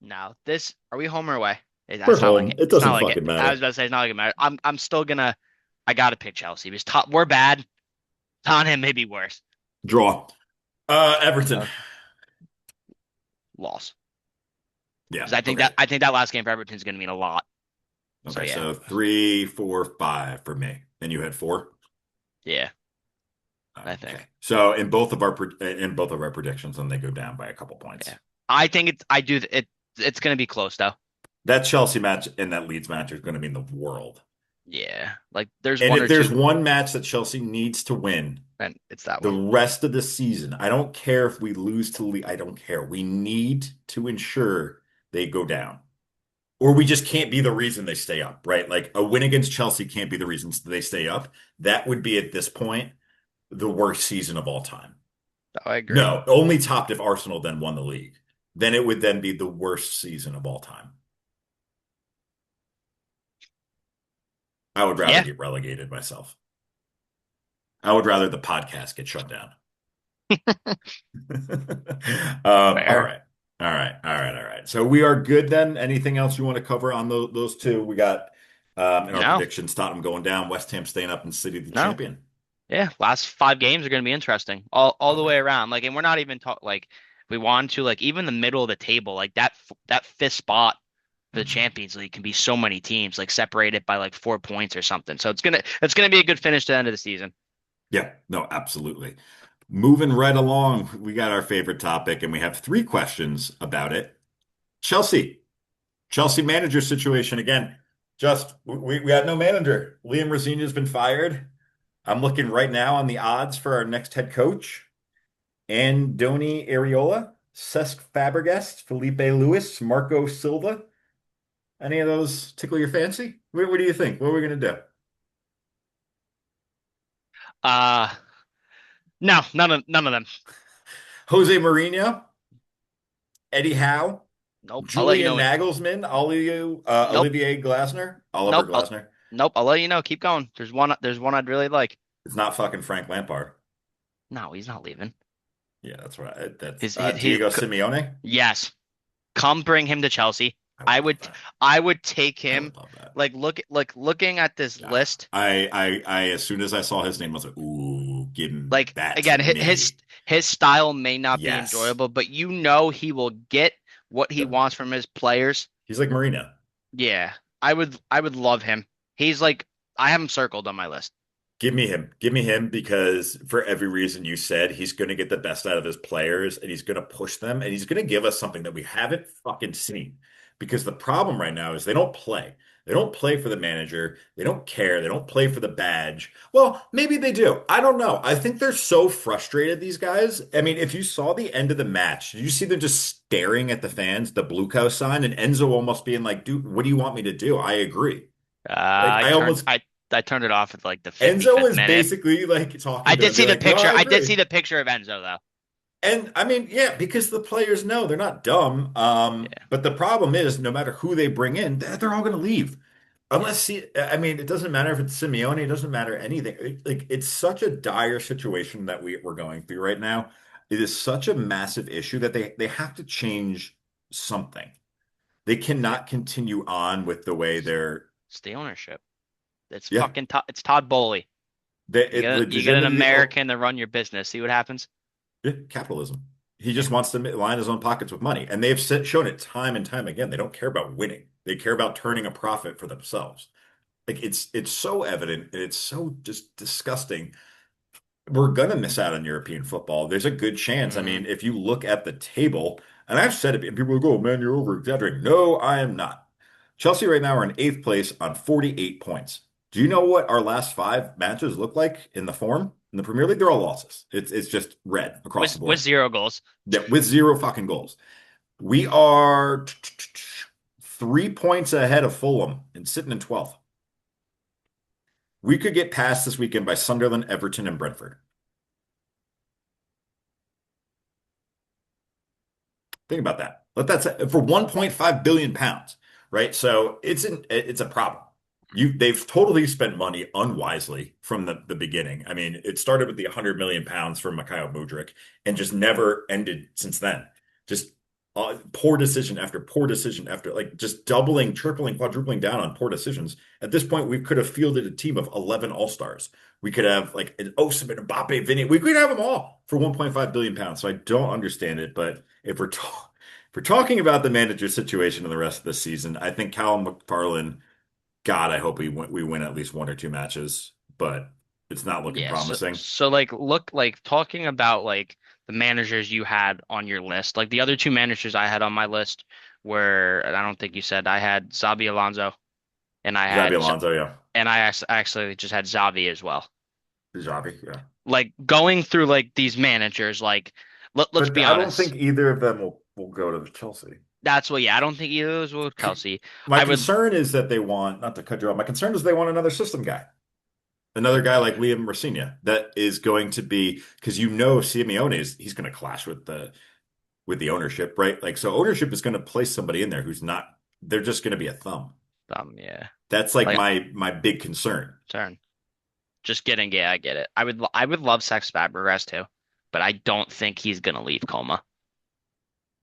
Now this, are we home or away? We're That's not like home. it. It It's not doesn't like it. fucking I was matter. about to say it's not like it matters. I'm still gonna. I gotta pick Chelsea because we're bad. Tottenham may be worse. Draw. Everton. Okay. Loss. Yeah. Because Okay. I think that last game for Everton is gonna mean a lot. So Okay. yeah, So 3, 4, 5 for me, and you had 4. yeah, I Okay. think. So in both of our predictions, then they go down by a couple points. Yeah, I think it's. I do. It's gonna be close though. That Chelsea match and that Leeds match are going to mean the world. Yeah, like there's And one if or there's two, one match that Chelsea needs to win and it's that the one. rest of the season, I don't care if we lose to Leeds. I don't care. We need to ensure they go down. Or we just can't be the reason they stay up, right? Like a win against Chelsea can't be the reason they stay up. That would be at this point the worst season of all time. Oh, I agree. No, only topped if Arsenal then won the league. Then it would then be the worst season of all time. I would rather Yeah, get relegated myself. I would rather the podcast get shut down. All fair. right. All right. All right. All right. So we are good then. Anything else you want to cover on those two? We got in our No, predictions, Tottenham going down, West Ham staying up, and City the no. champion. Yeah, last 5 games are going to be interesting, all the Oh way yeah. around. Like, and we're not even talk like if we want to like even the middle of the table, like that fifth spot for the Mhm. Champions League can be so many teams like separated by like 4 points or something. So it's gonna be a good finish to the end of the season. Yeah. No, absolutely. Moving right along, we got our favorite topic, and we have 3 questions about it. Chelsea. Chelsea manager situation again. Just we got no manager. Liam Rosenior has been fired. I'm looking right now on the odds for our next head coach. Andoni Areola, Cesc Fabregas, Felipe Luis, Marco Silva. Any of those tickle your fancy? What do you think? What are we gonna do? Uh no, none of them. Jose Mourinho, Eddie Howe, Nope. I'll let you Julian know. Nagelsmann, Nope. Olivier Glasner, Oliver Nope. Glasner. Nope. I'll let you know. Keep going. There's one I'd really like. It's not fucking Frank Lampard. No, he's not leaving. Yeah, that's right. That's His Diego Simeone. yes. Come bring him to Chelsea. I would I love would that. I would take I him would love that. looking at this Yeah. list, As soon as I saw his name, I was like, ooh, give like that to again, me. his style may not be Yes. enjoyable, but you know he will get what he Yep. wants from his players. He's like Marina. Yeah. I would love him. He's like I have him circled on my list. Give me him. Give me him because for every reason you said, he's going to get the best out of his players and he's going to push them and he's going to give us something that we haven't fucking seen. Because the problem right now is they don't play. They don't play for the manager. They don't care. They don't play for the badge. Well, maybe they do. I don't know. I think they're so frustrated, these guys. I mean, if you saw the end of the match, did you see them just staring at the fans, the blue cow sign, and Enzo almost being like, dude, what do you want me to do? I agree. Like, I I turned almost I turned it off at like the Enzo 55th is minute. basically like I talking to did him, be see the like, "No, picture. I I did agree." see the picture of Enzo though. And I mean, yeah, because the players know they're not dumb. Yeah. But the problem is, no matter who they bring in, they're all going to leave. Yeah. I mean, it doesn't matter if it's Simeone, it doesn't matter anything. Like, it's such a dire situation that we're going through right now. It is such a massive issue that they have to change something. They Yeah. cannot continue on with the way they're. It's the ownership. It's Yeah, fucking it's Todd Bowley. it You get an legitimately. American to run your business. See what happens? Yeah, capitalism. He Yeah. just wants to line his own pockets with money. And they've shown it time and time again. They don't care about winning. They care about turning a profit for themselves. Like it's so evident and it's so just disgusting. We're gonna miss out on European football. There's a good chance. I Hmm. mean, if you look at the table, and I've said it, and people go, "Oh, man, you're over exaggerating." No, I am not. Chelsea right now are in eighth place on 48 points. Do you know what our last 5 matches look like in the form? In the Premier League, they're all losses. It's just red across the With board. 0 goals. That with 0 fucking goals. We are 3 points ahead of Fulham and sitting in 12th. We could get passed this weekend by Sunderland, Everton, and Brentford. Think about that. Let that for 1.5 billion pounds, right? So it's a problem. They've totally spent money unwisely from the beginning. I mean, it started with the 100 million pounds from Mikhail Mudryk and just never ended since then. Just poor decision after poor decision after like just doubling, tripling, quadrupling down on poor decisions. At this point, we could have fielded a team of 11 all-stars. We could have like an Osimhen, Mbappe, Vinny. We could have them all for 1.5 billion pounds. So I don't understand it. But if we're talking about the manager situation in the rest of the season, I think Callum McFarlane. God, I hope we win at least one or two matches, but it's not looking Yeah, so promising. so like look like talking about like the managers you had on your list. Like the other two managers I had on my list were, and I don't think you said I had Xabi Alonso and I Xabi had Alonso, yeah. and I actually just had Xavi as well. Xabi, yeah. Like going through like these managers, like let's But be I don't honest. think either of them will go to Chelsea. That's what, yeah, I don't think either of those will with Kelsey. My I would, concern is that they want, not to cut you off, my concern is they want another system guy. Another guy like Liam Rosenior that is going to be because Simeone is he's going to clash with the ownership, right? Like so ownership is going to place somebody in there who's not they're just going to be a thumb. yeah, That's like like my big concern. turn. Just kidding. Yeah, I get it. I would love Sex Fabregas too, but I don't think he's gonna leave Coma.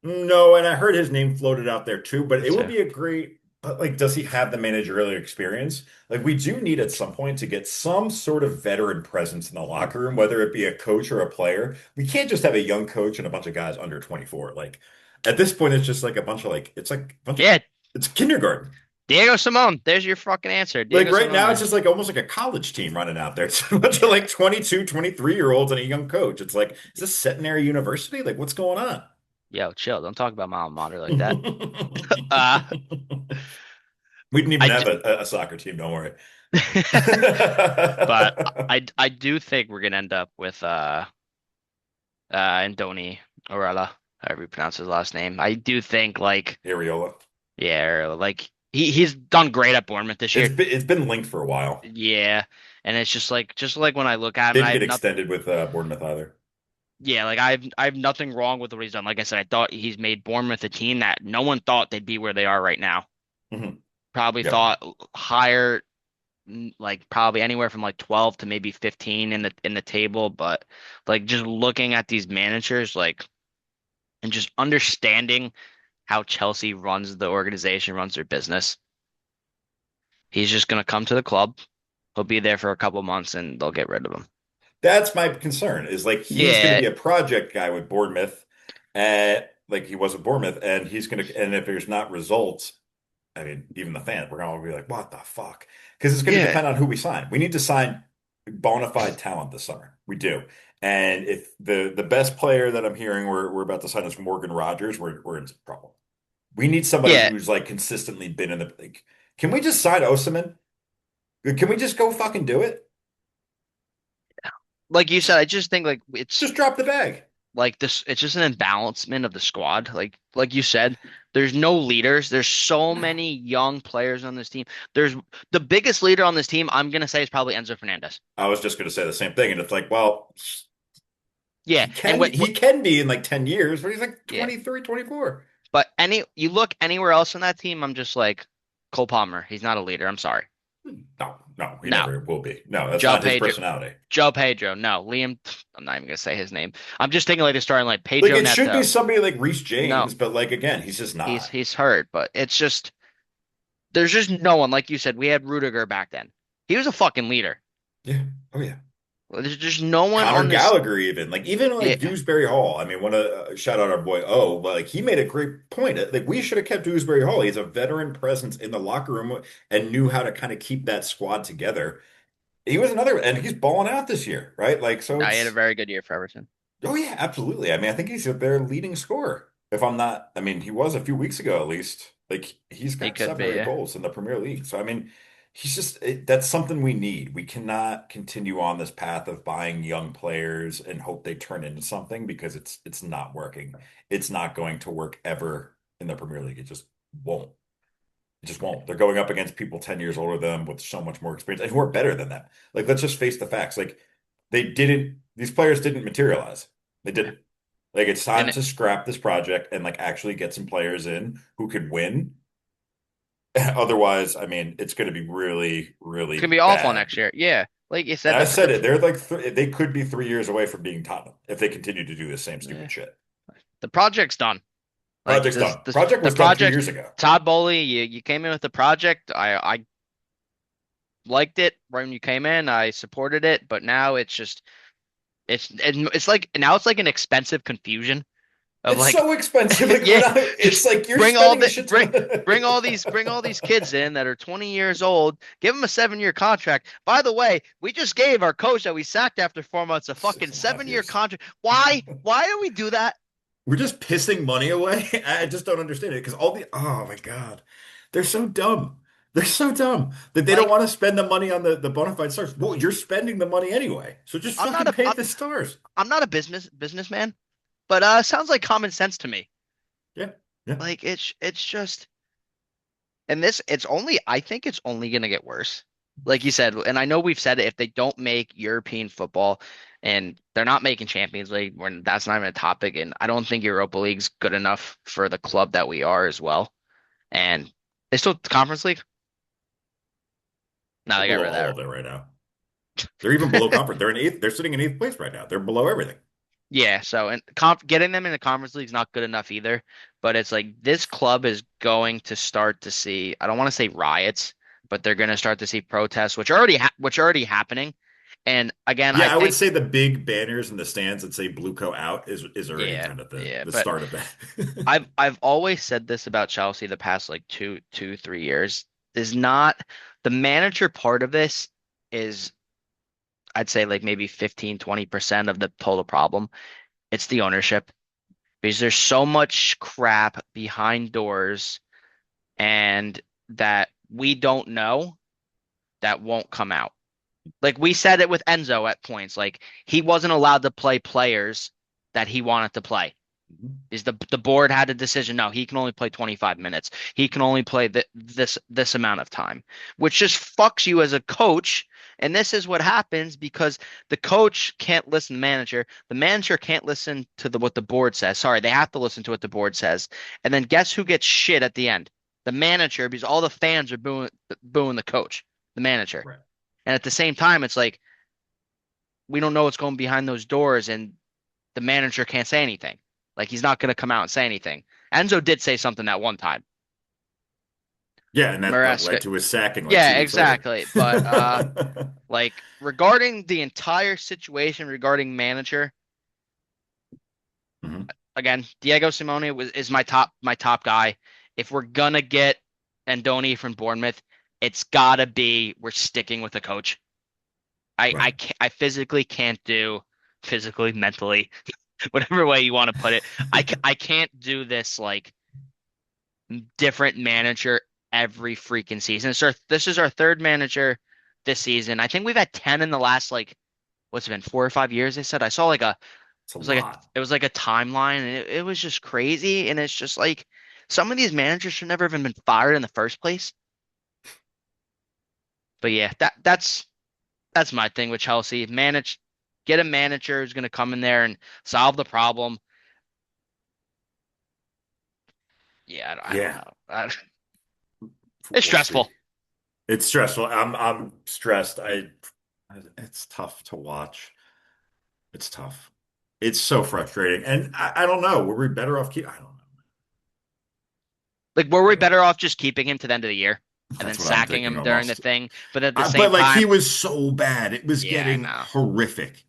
No, and I heard his name floated out there too, but Me it would too. be a great, but like, does he have the managerial experience? Like, we do need at some point to get some sort of veteran presence in the locker room, whether it be a coach or a player. We can't just have a young coach and a bunch of guys under 24. Like, at this point, it's just like a bunch of like, it's like a bunch of, Yeah, it's kindergarten. Diego Simone. There's your fucking answer, Like Diego right now, it's Simone. just like almost like a college team running out there. It's a bunch of like 22, 23-year-olds and a young coach. It's like, is this centenary university? Like, what's going on? Yo, chill. Don't talk about my alma mater like that. Uh, We didn't even I have do, a soccer team, don't worry. but I do think we're gonna end up with Andoni Orella, however you pronounce his last name. I do think like Ariola. yeah, like he's done great at Bournemouth this It's year. been linked for a while. Yeah, and it's just like when I look at him, and Didn't I have get nothing. extended with Bournemouth either. Yeah, like I have nothing wrong with what he's done. Like I said, I thought he's made Bournemouth a team that no one thought they'd be where they are right now. Hmm. Probably Yep. thought higher, like probably anywhere from like 12 to maybe 15 in the table. But like just looking at these managers, like and just understanding how Chelsea runs the organization, runs their business, he's just gonna come to the club. He'll be there for a couple months and they'll get rid of him. That's my concern is like he's going to Yeah, be a project guy with Bournemouth, like he was with Bournemouth, and and if there's not results, I mean, even the fans, we're going to be like, what the fuck? Because it's going to yeah, depend on who we sign. We need to sign bona fide talent this summer. We do. And if the best player that I'm hearing we're about to sign is Morgan Rogers, we're in some trouble. We need somebody yeah. who's like consistently been in the like, can we just sign Osimhen? Can we just go fucking do it? Like you said, I just think like it's Just drop the bag. like this. It's just an imbalancement of the squad. Like you said, there's no leaders. There's so No. many young players on this team. There's the biggest leader on this team. I'm gonna say is probably Enzo Fernandez. I was just going to say the same thing. And it's like, well, Yeah, he and can he can be in like 10 years, but he's like yeah, 23, 24. but you look anywhere else on that team, I'm just like Cole Palmer. He's not a leader. I'm sorry. No, no, he No, never will be. No, that's Joe not his Pedro. personality. Joe Pedro. No, Liam. I'm not even gonna say his name. I'm just thinking like the starting like Like Pedro it should be Neto. somebody like Reece No, James, but like again, he's just he's not. he's hurt, but it's just there's just no one like you said. We had Rudiger back then. He was a fucking leader. Yeah. Oh yeah. There's just no one Conor on this. Gallagher even like Yeah, Dewsbury Hall. I mean, want to shout out our boy O, but like he made a great point. Like we should have kept Dewsbury Hall. He's a veteran presence in the locker room and knew how to kind of keep that squad together. He was another, and he's balling out this year, right? Like so, I had a it's very good year for Everton. oh yeah, absolutely. I mean, I think he's their leading scorer. If I'm not, I mean, he was a few weeks ago at least. Like he's He got could seven or be. eight Yeah. goals in the Premier League. So I mean, that's something we need. We cannot continue on this path of buying young players and hope they turn into something because it's not working. It's not going to work ever in the Premier League. It just won't. It just won't. They're going up against people 10 years older than them with so much more experience and who are better than them. Like, let's just face the facts. Like, these players didn't materialize. They didn't. Like, it's time And to scrap this project and like actually get some players in who could win. Otherwise, I mean, it's going to be really, It's really gonna be awful bad. next year. Yeah, like you And said, I said it, they're like they could be 3 years away from being Tottenham if they continue to do the same eh, stupid shit. the project's done. Like Project's this, done. this Project the was done three project. years ago. Todd Bowley, you came in with the project. I liked it right when you came in. I supported it, but now it's just it's like now it's like an expensive confusion of It's like so expensive. Like we're yeah, not. It's just like you're bring all spending a the shit ton of. bring all these kids in that are 20 years old. Give them a 7 year contract. By the way, we just gave our coach that we sacked after 4 months a fucking Six and a half 7 year years. contract. Why? Why do we do that? We're just pissing money away. I just don't understand it because all the oh my God, they're so dumb. They're so dumb that they don't Like want to spend the money on the bona fide stars. Well, you're spending the money anyway, so just I'm not fucking a pay the stars. I'm not a businessman, but sounds like common sense to me. Yeah, yeah, Like it's just and this it's only I think it's only gonna get worse. Like you said, and I know we've said it, if they don't make European football and they're not making Champions League, when that's not even a topic, and I don't think Europa League's good enough for the club that we are as well. And they still Conference League? No, they're they got below rid all of of it right now. They're even below that. conference. They're in eighth. They're sitting in eighth place right now. They're below everything. Yeah, so and getting them in the Conference League is not good enough either. But it's like this club is going to start to see, I don't want to say riots, but they're going to start to see protests, which are already happening. And again, I Yeah, I would think say the big banners in the stands that say Blueco out is already yeah, kind of yeah, the but start of that. I've always said this about Chelsea the past like 3 years. Is not the manager part of this is I'd say like maybe 15-20% of the total problem. It's the ownership because there's so much crap behind doors and that we don't know that won't come out. Like we said it with Enzo at points, like he wasn't allowed to play players that he wanted to play. Is the board had a decision? No, he can only play 25 minutes. He can only play this amount of time, which just fucks you as a coach. And this is what happens because the coach can't listen to the manager. The manager can't listen to what the board says. Sorry, they have to listen to what the board says. And then guess who gets shit at the end? The manager, because all the fans are booing the coach, the manager. Right. And at the same time, it's like we don't know what's going behind those doors, and the manager can't say anything. Like he's not going to come out and say anything. Enzo did say something that one time. Yeah, and that Maresca. led to his sacking like Yeah, 2 weeks later. exactly. But like regarding the entire situation regarding manager, Mhm. again, Diego Simone is my top guy. If we're gonna get Andoni from Bournemouth, it's gotta be we're sticking with the coach. Right. I physically can't do physically, mentally, whatever way you want to put it. I can't do this like different manager every freaking season. So this is our third manager this season. I think we've had 10 in the last like what's it been 4 or 5 years, they said. I saw like It's a lot. it was like a timeline and it was just crazy. And it's just like some of these managers should never even been fired in the first place. But yeah, that's my thing with Chelsea. Get a manager who's gonna come in there and solve the problem. Yeah, I don't Yeah, know. It's we'll see. stressful. It's stressful. I'm stressed. It's tough to watch. It's tough. It's so frustrating. And I don't know. Were we better off keep I don't Like, were we know. better off just keeping him to the end of the year and then That's what I'm sacking thinking him during the almost. thing? But at the But same like he time, was so bad. It was yeah, getting no, horrific.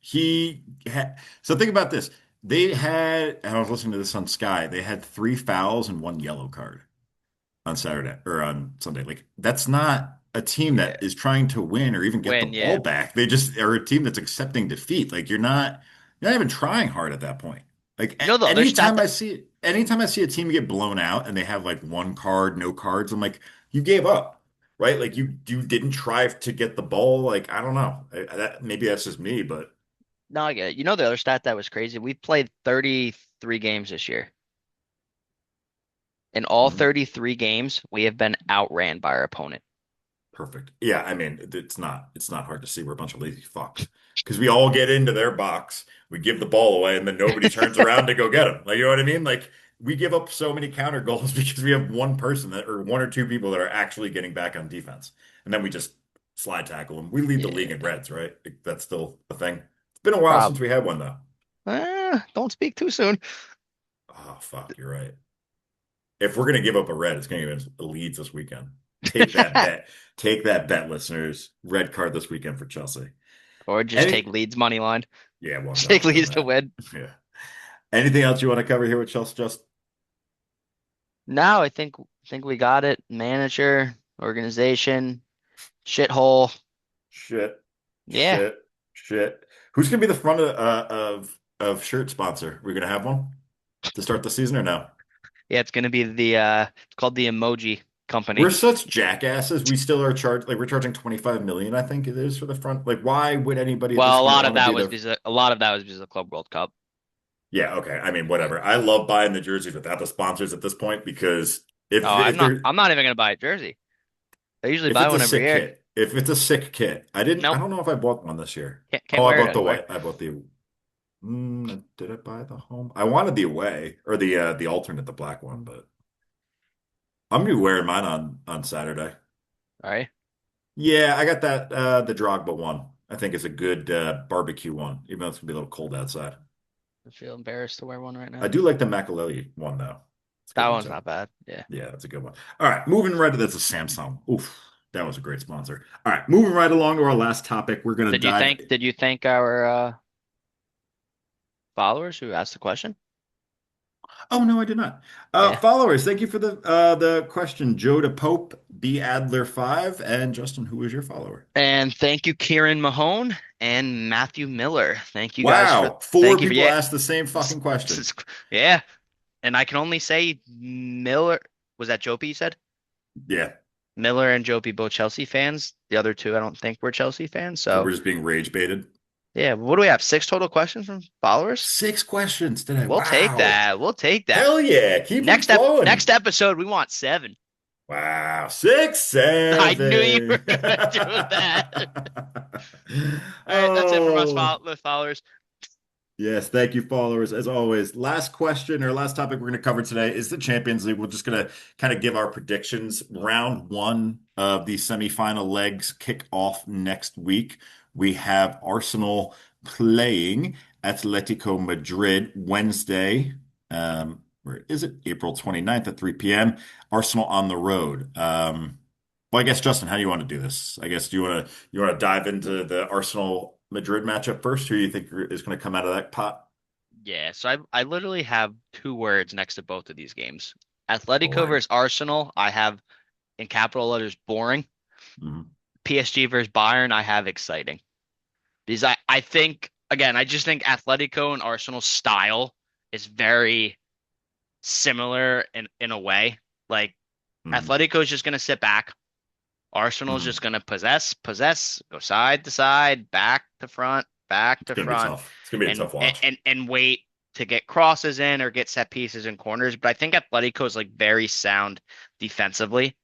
So think about this. They had, and I was listening to this on Sky, they had 3 fouls and 1 yellow card on Saturday or on Sunday. Like that's not a team yeah, that is trying to win or even get the win, yeah. ball back. They just are a team that's accepting defeat. Like you're not even trying hard at that point. Like You know the other stat that anytime I see a team get blown out and they have like 1 card, no cards, I'm like, you gave up, right? Like you didn't try to get the ball. Like I don't know. Maybe that's just me, but no, I get it. You know the other stat that was crazy. We played 33 games this year. In all mhm. 33 games, we have been outran by our opponent. Perfect. Yeah, I mean, it's not hard to see we're a bunch of lazy fucks because we all get into their box, we give the ball away, and then nobody turns around to go get them. Like, you know what I mean? Like we give up so many counter goals because we have one person that, or one or two people that are actually getting back on defense. And then we just slide tackle them. We lead the league in Yeah, reds, right? That's still a thing. It's been a while since prob. we had one though. Don't speak too soon. Oh, fuck, you're right. If we're gonna give up a red, it's gonna give us Leeds this weekend. Take that bet. Take that bet, listeners. Red card this weekend for Chelsea. Or just take Any, Leeds money line. yeah, well, I'm Just take definitely doing Leeds to that. win. Yeah. Anything else you want to cover here with Chelsea? Just No, I think we got it. Manager, organization, shithole. shit, Yeah. shit, shit. Who's gonna be the front of shirt sponsor? We're gonna have one to start the season or no? Yeah, it's gonna be it's called the Emoji We're Company. such jackasses. We still are charged like we're charging 25 million, I think it is for the front. Like, why would anybody at this Well, point want to be the a lot of that was because of the Club World Cup. Yeah, okay. I mean, Yeah. whatever. I love buying the jerseys without the sponsors at this point because Oh, if they're I'm not even gonna buy a jersey. I usually if buy it's a one every sick year. kit, if it's a sick kit, I Nope. don't know if I bought one this year. Can't Oh, I wear it bought the anywhere. white. I bought the did I buy the home? I wanted the away or the alternate, the black one, but I'm gonna be wearing mine on Saturday. All right. Yeah, I got that the Drogba one. I think it's a good barbecue one, even though it's gonna be a little cold outside. I feel embarrassed to wear one right I now. do like the Makaleli one though. It's a good That one one's too. not bad. Yeah. Yeah, that's a good one. All right, moving right to that's a Samsung. Oof, that was a great sponsor. All right, moving right along to our last topic. We're gonna dive. Did you thank our followers who asked the question? Oh no, I did not. Yeah. Followers, thank you for the question. Joe to Pope, B Adler 5, and Justin, who is your follower? And thank you, Kieran Mahone and Matthew Miller. Wow, four Thank you for people yeah. asked the same This, fucking this question. is yeah. And I can only say Miller was that Jopi you said? Yeah, Miller and Jopi both Chelsea fans. The other two I don't think were Chelsea fans. so So we're just being rage baited. yeah, what do we have? Six total questions from followers? Six questions today. We'll take Wow. that. We'll take that. Hell yeah, keep them flowing. Next episode we want seven. Wow, six, I knew you were seven. gonna do that. All right, that's it from us Oh, followers. yes. Thank you, followers. As always, last question or last topic we're going to cover today is the Champions League. We're just going to kind of give our predictions. Round one of the semifinal legs kick off next week. We have Arsenal playing Atletico Madrid Wednesday. Where is it? April 29th at 3 p.m. Arsenal on the road. Well, I guess Justin, how do you want to do this? I guess do you want to dive into the Arsenal Madrid matchup first? Who do you think is going to come out of that pot? Yeah, so I literally have two words next to both of these games. Atletico Boring. versus Arsenal, I have in capital letters boring. Mhm. PSG versus Bayern, I have exciting. Because I think again, I just think Atletico and Arsenal's style is very similar in a way. Like Mhm. Atletico is just gonna sit back. Arsenal's just Mhm. gonna possess, go side to side, back It's to going to be front, tough. It's going to be a tough watch. and wait to get crosses in or get set pieces in corners. But I think Atletico is like very sound defensively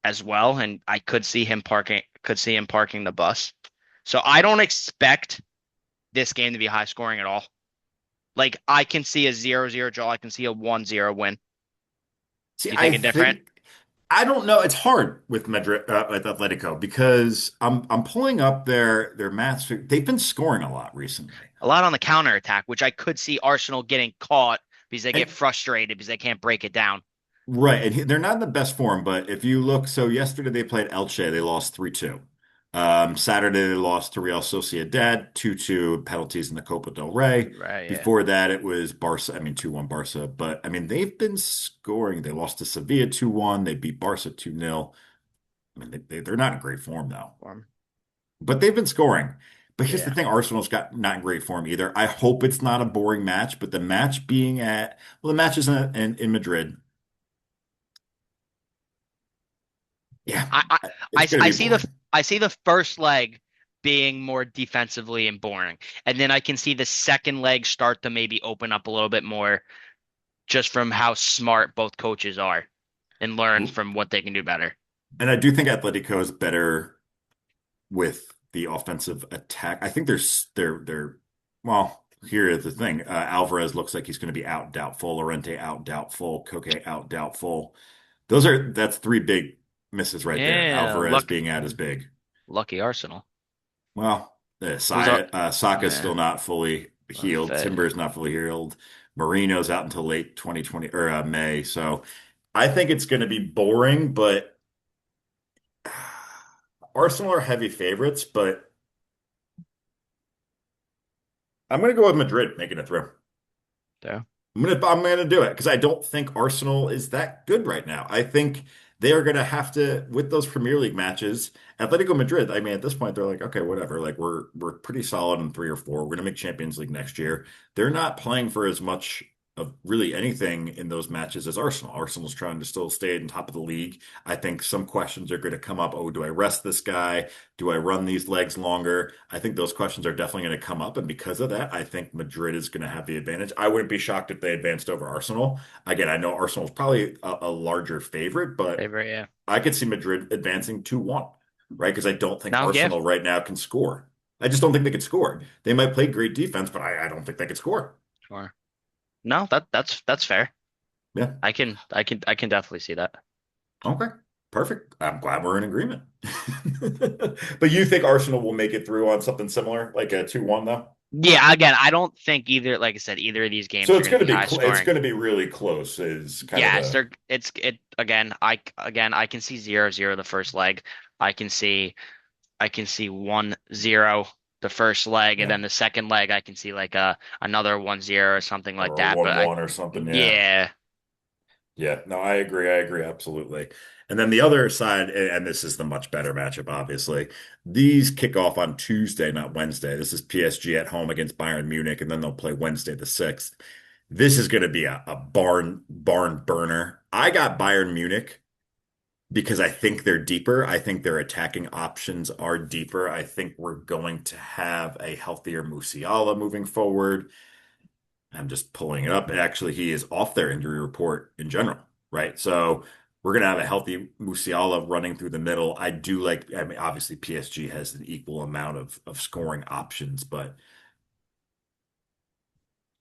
as well, and I could see him parking the bus. So I don't expect this game to be high scoring at all. Like I can see a 0-0 draw, I can see a 1-0 win. See, You I think it different? think I don't know. It's hard with Madrid with Atletico because I'm pulling up their maths. They've been scoring a lot recently. A lot on the counter attack, which I could see Arsenal getting caught because they get And frustrated because they can't break it down. right, and they're not in the best form, but if you look, so yesterday they played Elche, they lost 3-2. Saturday they lost to Real Sociedad 2-2 penalties in the Copa del Rey. Right, yeah. Before that it was Barca, I mean 2-1 Barca, but I mean they've been scoring. They lost to Sevilla 2-1, they beat Barca 2-0. I mean they're not in great form now, Form. but they've been scoring. But here's the Yeah. thing, Arsenal's got not in great form either. I hope it's not a boring match, but the match being at, well, the match is in Madrid. Yeah, I, I it's going to I be see boring. I see the first leg being more defensively and boring. And then I can see the second leg start to maybe open up a little bit more just from how smart both coaches are and learn from what they can do better. And I do think Atletico is better with the offensive attack. I think they're well. here is the thing. Alvarez looks like he's going to be out, doubtful. Lorente out, doubtful. Koke out, doubtful. That's three big misses right there. Yeah, Alvarez being out is big. lucky Arsenal. Well, Who's up? Saka's Eh, still not fully healed. Fed. Timber's not fully healed. Marino's out until late 2020 or May. So I think it's going to be boring, but Arsenal are heavy favorites, but I'm going to go with Madrid making it through. There. I'm gonna do it because I don't think Arsenal is that good right now. I think they are gonna have to with those Premier League matches. Atletico Madrid, I mean, at this point, they're like, okay, whatever. Like we're pretty solid in 3 or 4. We're gonna make Champions League next year. They're not playing for as much of really anything in those matches as Arsenal. Arsenal's trying to still stay in top of the league. I think some questions are going to come up. Oh, do I rest this guy? Do I run these legs longer? I think those questions are definitely going to come up. And because of that, I think Madrid is going to have the advantage. I wouldn't be shocked if they advanced over Arsenal. Again, I know Arsenal is probably a larger favorite, but Favorite, yeah. I could see Madrid advancing 2-1, right? Because I don't think No, yeah, Arsenal right now can score. I just don't think they could score. They might play great defense, but I don't think they could score. sure. No, that's fair. Yeah. I can definitely see that. Okay. Perfect. I'm glad we're in agreement. But you think Arsenal will make it through on something similar, like a 2-1 though? Yeah, again, I don't think either, like I said, either of these So games are it's going to going to be be high it's scoring. going to be really close is kind of Yes, the it again. I can see 0-0 the first leg. I can see I can see 1-0 the first leg, and yeah, then the second leg I can see like another 1-0 or something like or a that. But I 1-1 or something, yeah. yeah, Yeah, no, I agree. I agree absolutely. And then the other side, and this is the much better matchup, obviously. These kick off on Tuesday, not Wednesday. This is PSG at home against Bayern Munich, and then they'll play Wednesday the 6th. This is going to be a barn burner. I got Bayern Munich because I think they're deeper. I think their attacking options are deeper. I think we're going to have a healthier Musiala moving forward. I'm just pulling it up. Actually, he is off their injury report in general, right? So we're going to have a healthy Musiala running through the middle. I do like, I mean, obviously PSG has an equal amount of scoring options, but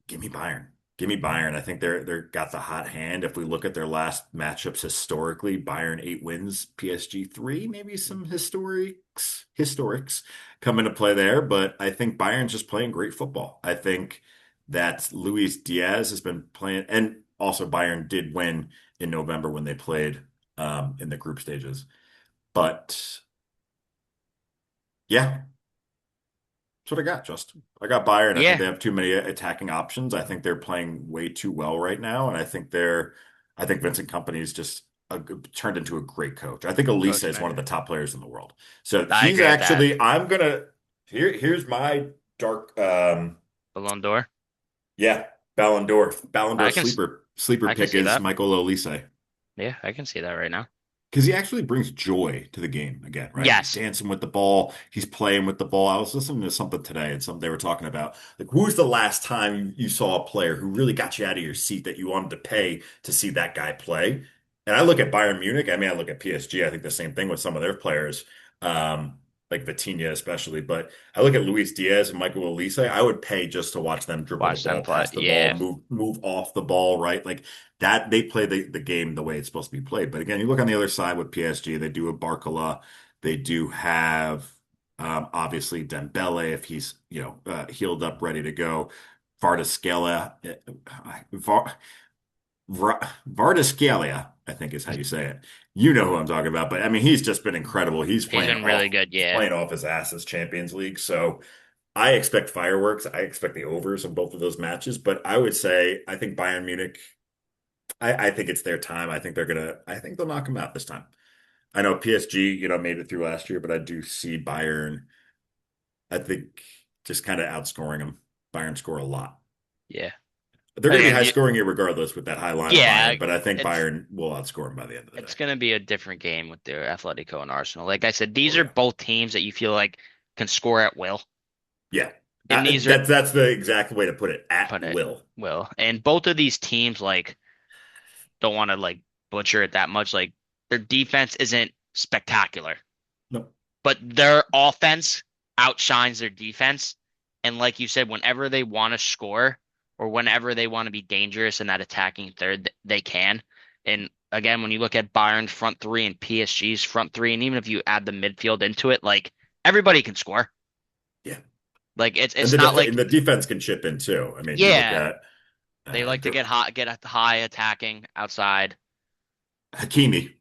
give me Bayern. Give me Bayern. I think they're got the hot hand. If we look at their last matchups historically, Bayern 8 wins, PSG 3, maybe some historics come into play there. But I think Bayern's just playing great football. I think that Luis Diaz has been playing, and also Bayern did win in November when they played in the group stages. But yeah, that's what I got, Justin. I got Bayern. I think yeah, they have too many attacking options. I think they're playing way too well right now, and I think Vincent Kompany is just turned into a great coach. I think Elise coach is one of manager. the top players in the world. So I he's agree with that. actually, I'm gonna here's my dark, Ballon d'Or. yeah, Ballon d'Or I can sleeper I can pick see is that. Michael Elise. Yeah, I can see that right now. Because he actually brings joy to the game again, right? He's Yes, dancing with the ball. He's playing with the ball. I was listening to something today, and some they were talking about like who's the last time you saw a player who really got you out of your seat that you wanted to pay to see that guy play? And I look at Bayern Munich. I mean, I look at PSG. I think the same thing with some of their players, like Vitinha especially. But I look at Luis Diaz and Michael Olise. I would pay just to watch them dribble the watch them ball, play. pass the ball, Yeah, move off the ball, right? Like that they play the game the way it's supposed to be played. But again, you look on the other side with PSG, they do have Barcola, they do have obviously Dembele if he's healed up, ready to go. Vardaskelia, Var, Vardaskelia, I think is how you say it. You know who I'm talking about, but I mean he's just been incredible. he's been really good. He's Yeah, playing off his ass this Champions League. So I expect fireworks. I expect the overs in both of those matches, but I would say I think Bayern Munich I think it's their time. I think they'll knock them out this time. I know PSG, made it through last year, but I do see Bayern, I think, just kind of outscoring them. Bayern score a lot. yeah. They're going to be Again, high scoring regardless with that high line of yeah, Bayern, but I think it's Bayern will outscore them by the end of the day. it's gonna be a different game with their Atletico and Arsenal. Like I said, these Oh are yeah. both teams that you feel like can score at will, Yeah. and these are That's the exact way to put it. At put it will. will, and both of these teams like don't want to like butcher it that much. Like their defense isn't spectacular, No. but their offense outshines their defense. And like you said, whenever they want to score or whenever they want to be dangerous in that attacking third, they can. And again, when you look at Bayern's front three and PSG's front three, and even if you add the midfield into it, like everybody can score. Yeah. Like And it's not like the defense can chip in too. I mean, you look yeah, at they like to the get hot, get at the high attacking outside. Hakimi.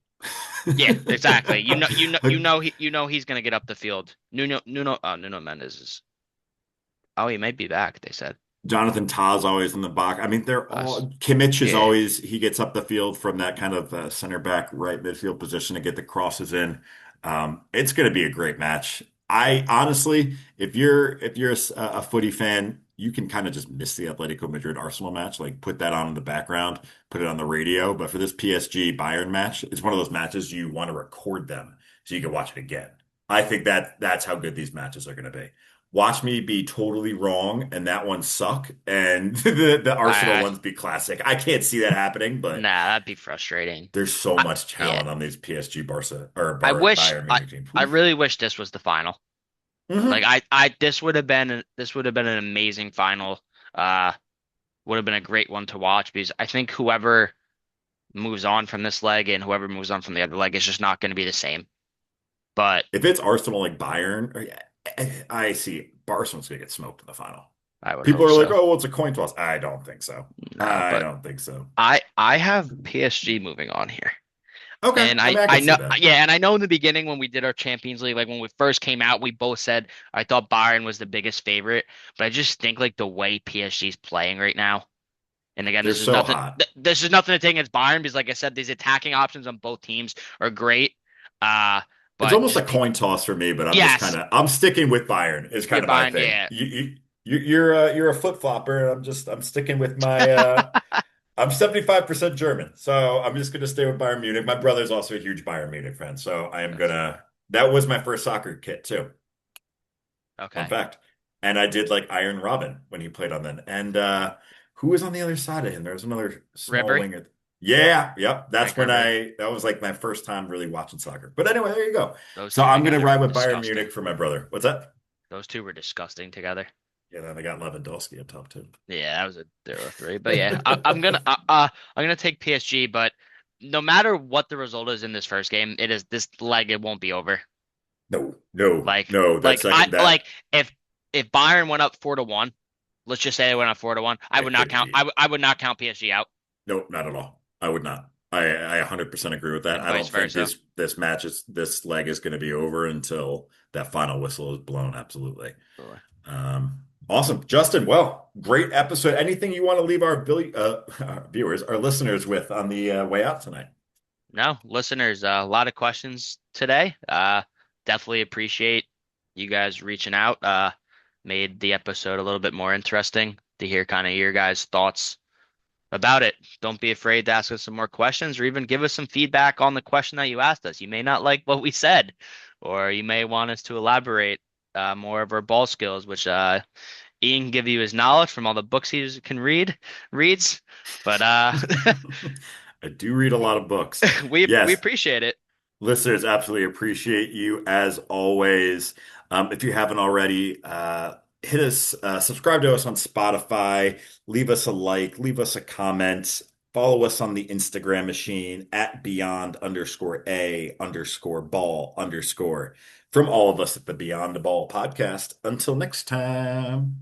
Yeah, exactly. You know he's gonna get up the field. Nuno Mendes is. Oh, he might be back. They said. Jonathan Tah's always in the box. I mean, they're Us. all Kimmich is Yeah. always he gets up the field from that kind of center back right midfield position to get the crosses in. It's going to be a great match. I honestly, if you're a footy fan, you can kind of just miss the Atletico Madrid Arsenal match, like put that on in the background, put it on the radio. But for this PSG Bayern match, it's one of those matches you want to record them so you can watch it again. I think that's how good these matches are going to be. Watch me be totally wrong and that one suck and the Arsenal I ones be classic. I can't see that happening, but Nah, that'd be frustrating. there's so I, much yeah. talent on these PSG Barca or I wish Bayern I Munich teams. I Oof. really wish this was the final. Like Hmm. I this would have been an amazing final. Uh would have been a great one to watch because I think whoever moves on from this leg and whoever moves on from the other leg is just not going to be the same. But If it's Arsenal like Bayern, I see Barcelona's gonna get smoked in the final. I would People hope are like, so. "Oh, well, it's a coin toss." I don't think so. No, I but don't think so. I have PSG moving on here. Okay, And I mean, I I can see know, that. yeah, and I know in the beginning when we did our Champions League, like when we first came out, we both said I thought Bayern was the biggest favorite, but I just think like the way PSG's playing right now, and again, They're this is so nothing, hot. this is nothing to take against Bayern because, like I said, these attacking options on both teams are great. Uh, It's but almost a just coin toss for me, but I'm just yes, kind of I'm sticking with Bayern is yeah, kind of my Bayern, thing. yeah, You're a flip flopper, and I'm sticking with my I'm 75% German, so I'm just gonna stay with Bayern Munich. My brother's also a huge Bayern Munich fan, so I am that's gonna. That was my first soccer kit too. Fun okay. fact. And I did like Iron Robin when he played on then. And who was on the other side of him? There was another small Ribery, winger. Yeah, yep. That's Frank when Ribery, that was like my first time really watching soccer. But anyway, there you go. those So two I'm gonna together ride were with Bayern disgusting. Munich for my brother. What's that? Those two were disgusting together. Yeah, then they got Lewandowski up top too. Yeah, that was a 0-3. But yeah, I'm gonna take PSG. But no matter what the result is in this first game, it is this leg. It won't be over. No, no, Like no. That like I second like that if Bayern went up 4-1, let's just say they went up 4-1. it couldn't be. I would not count PSG out, Nope, not at all. I would not. I 100% agree with that. and I vice don't think versa. this leg is going to be over until that final whistle is blown. Absolutely. Awesome, Justin. Well, great episode. Anything you want to leave our viewers, our listeners with on the way out tonight? No, listeners, a lot of questions today. Definitely appreciate you guys reaching out. Made the episode a little bit more interesting to hear kind of your guys' thoughts about it. Don't be afraid to ask us some more questions or even give us some feedback on the question that you asked us. You may not like what we said, or you may want us to elaborate more of our ball skills, which Ian can give you his knowledge from all the books he can reads. But I do read a lot of books. we Yes, appreciate it. listeners, absolutely appreciate you as always. If you haven't already, hit us, subscribe to us on Spotify, leave us a like, leave us a comment, follow us on the Instagram machine at beyond_a_ball_. From all of us at the Beyond the Ball podcast. Until next time.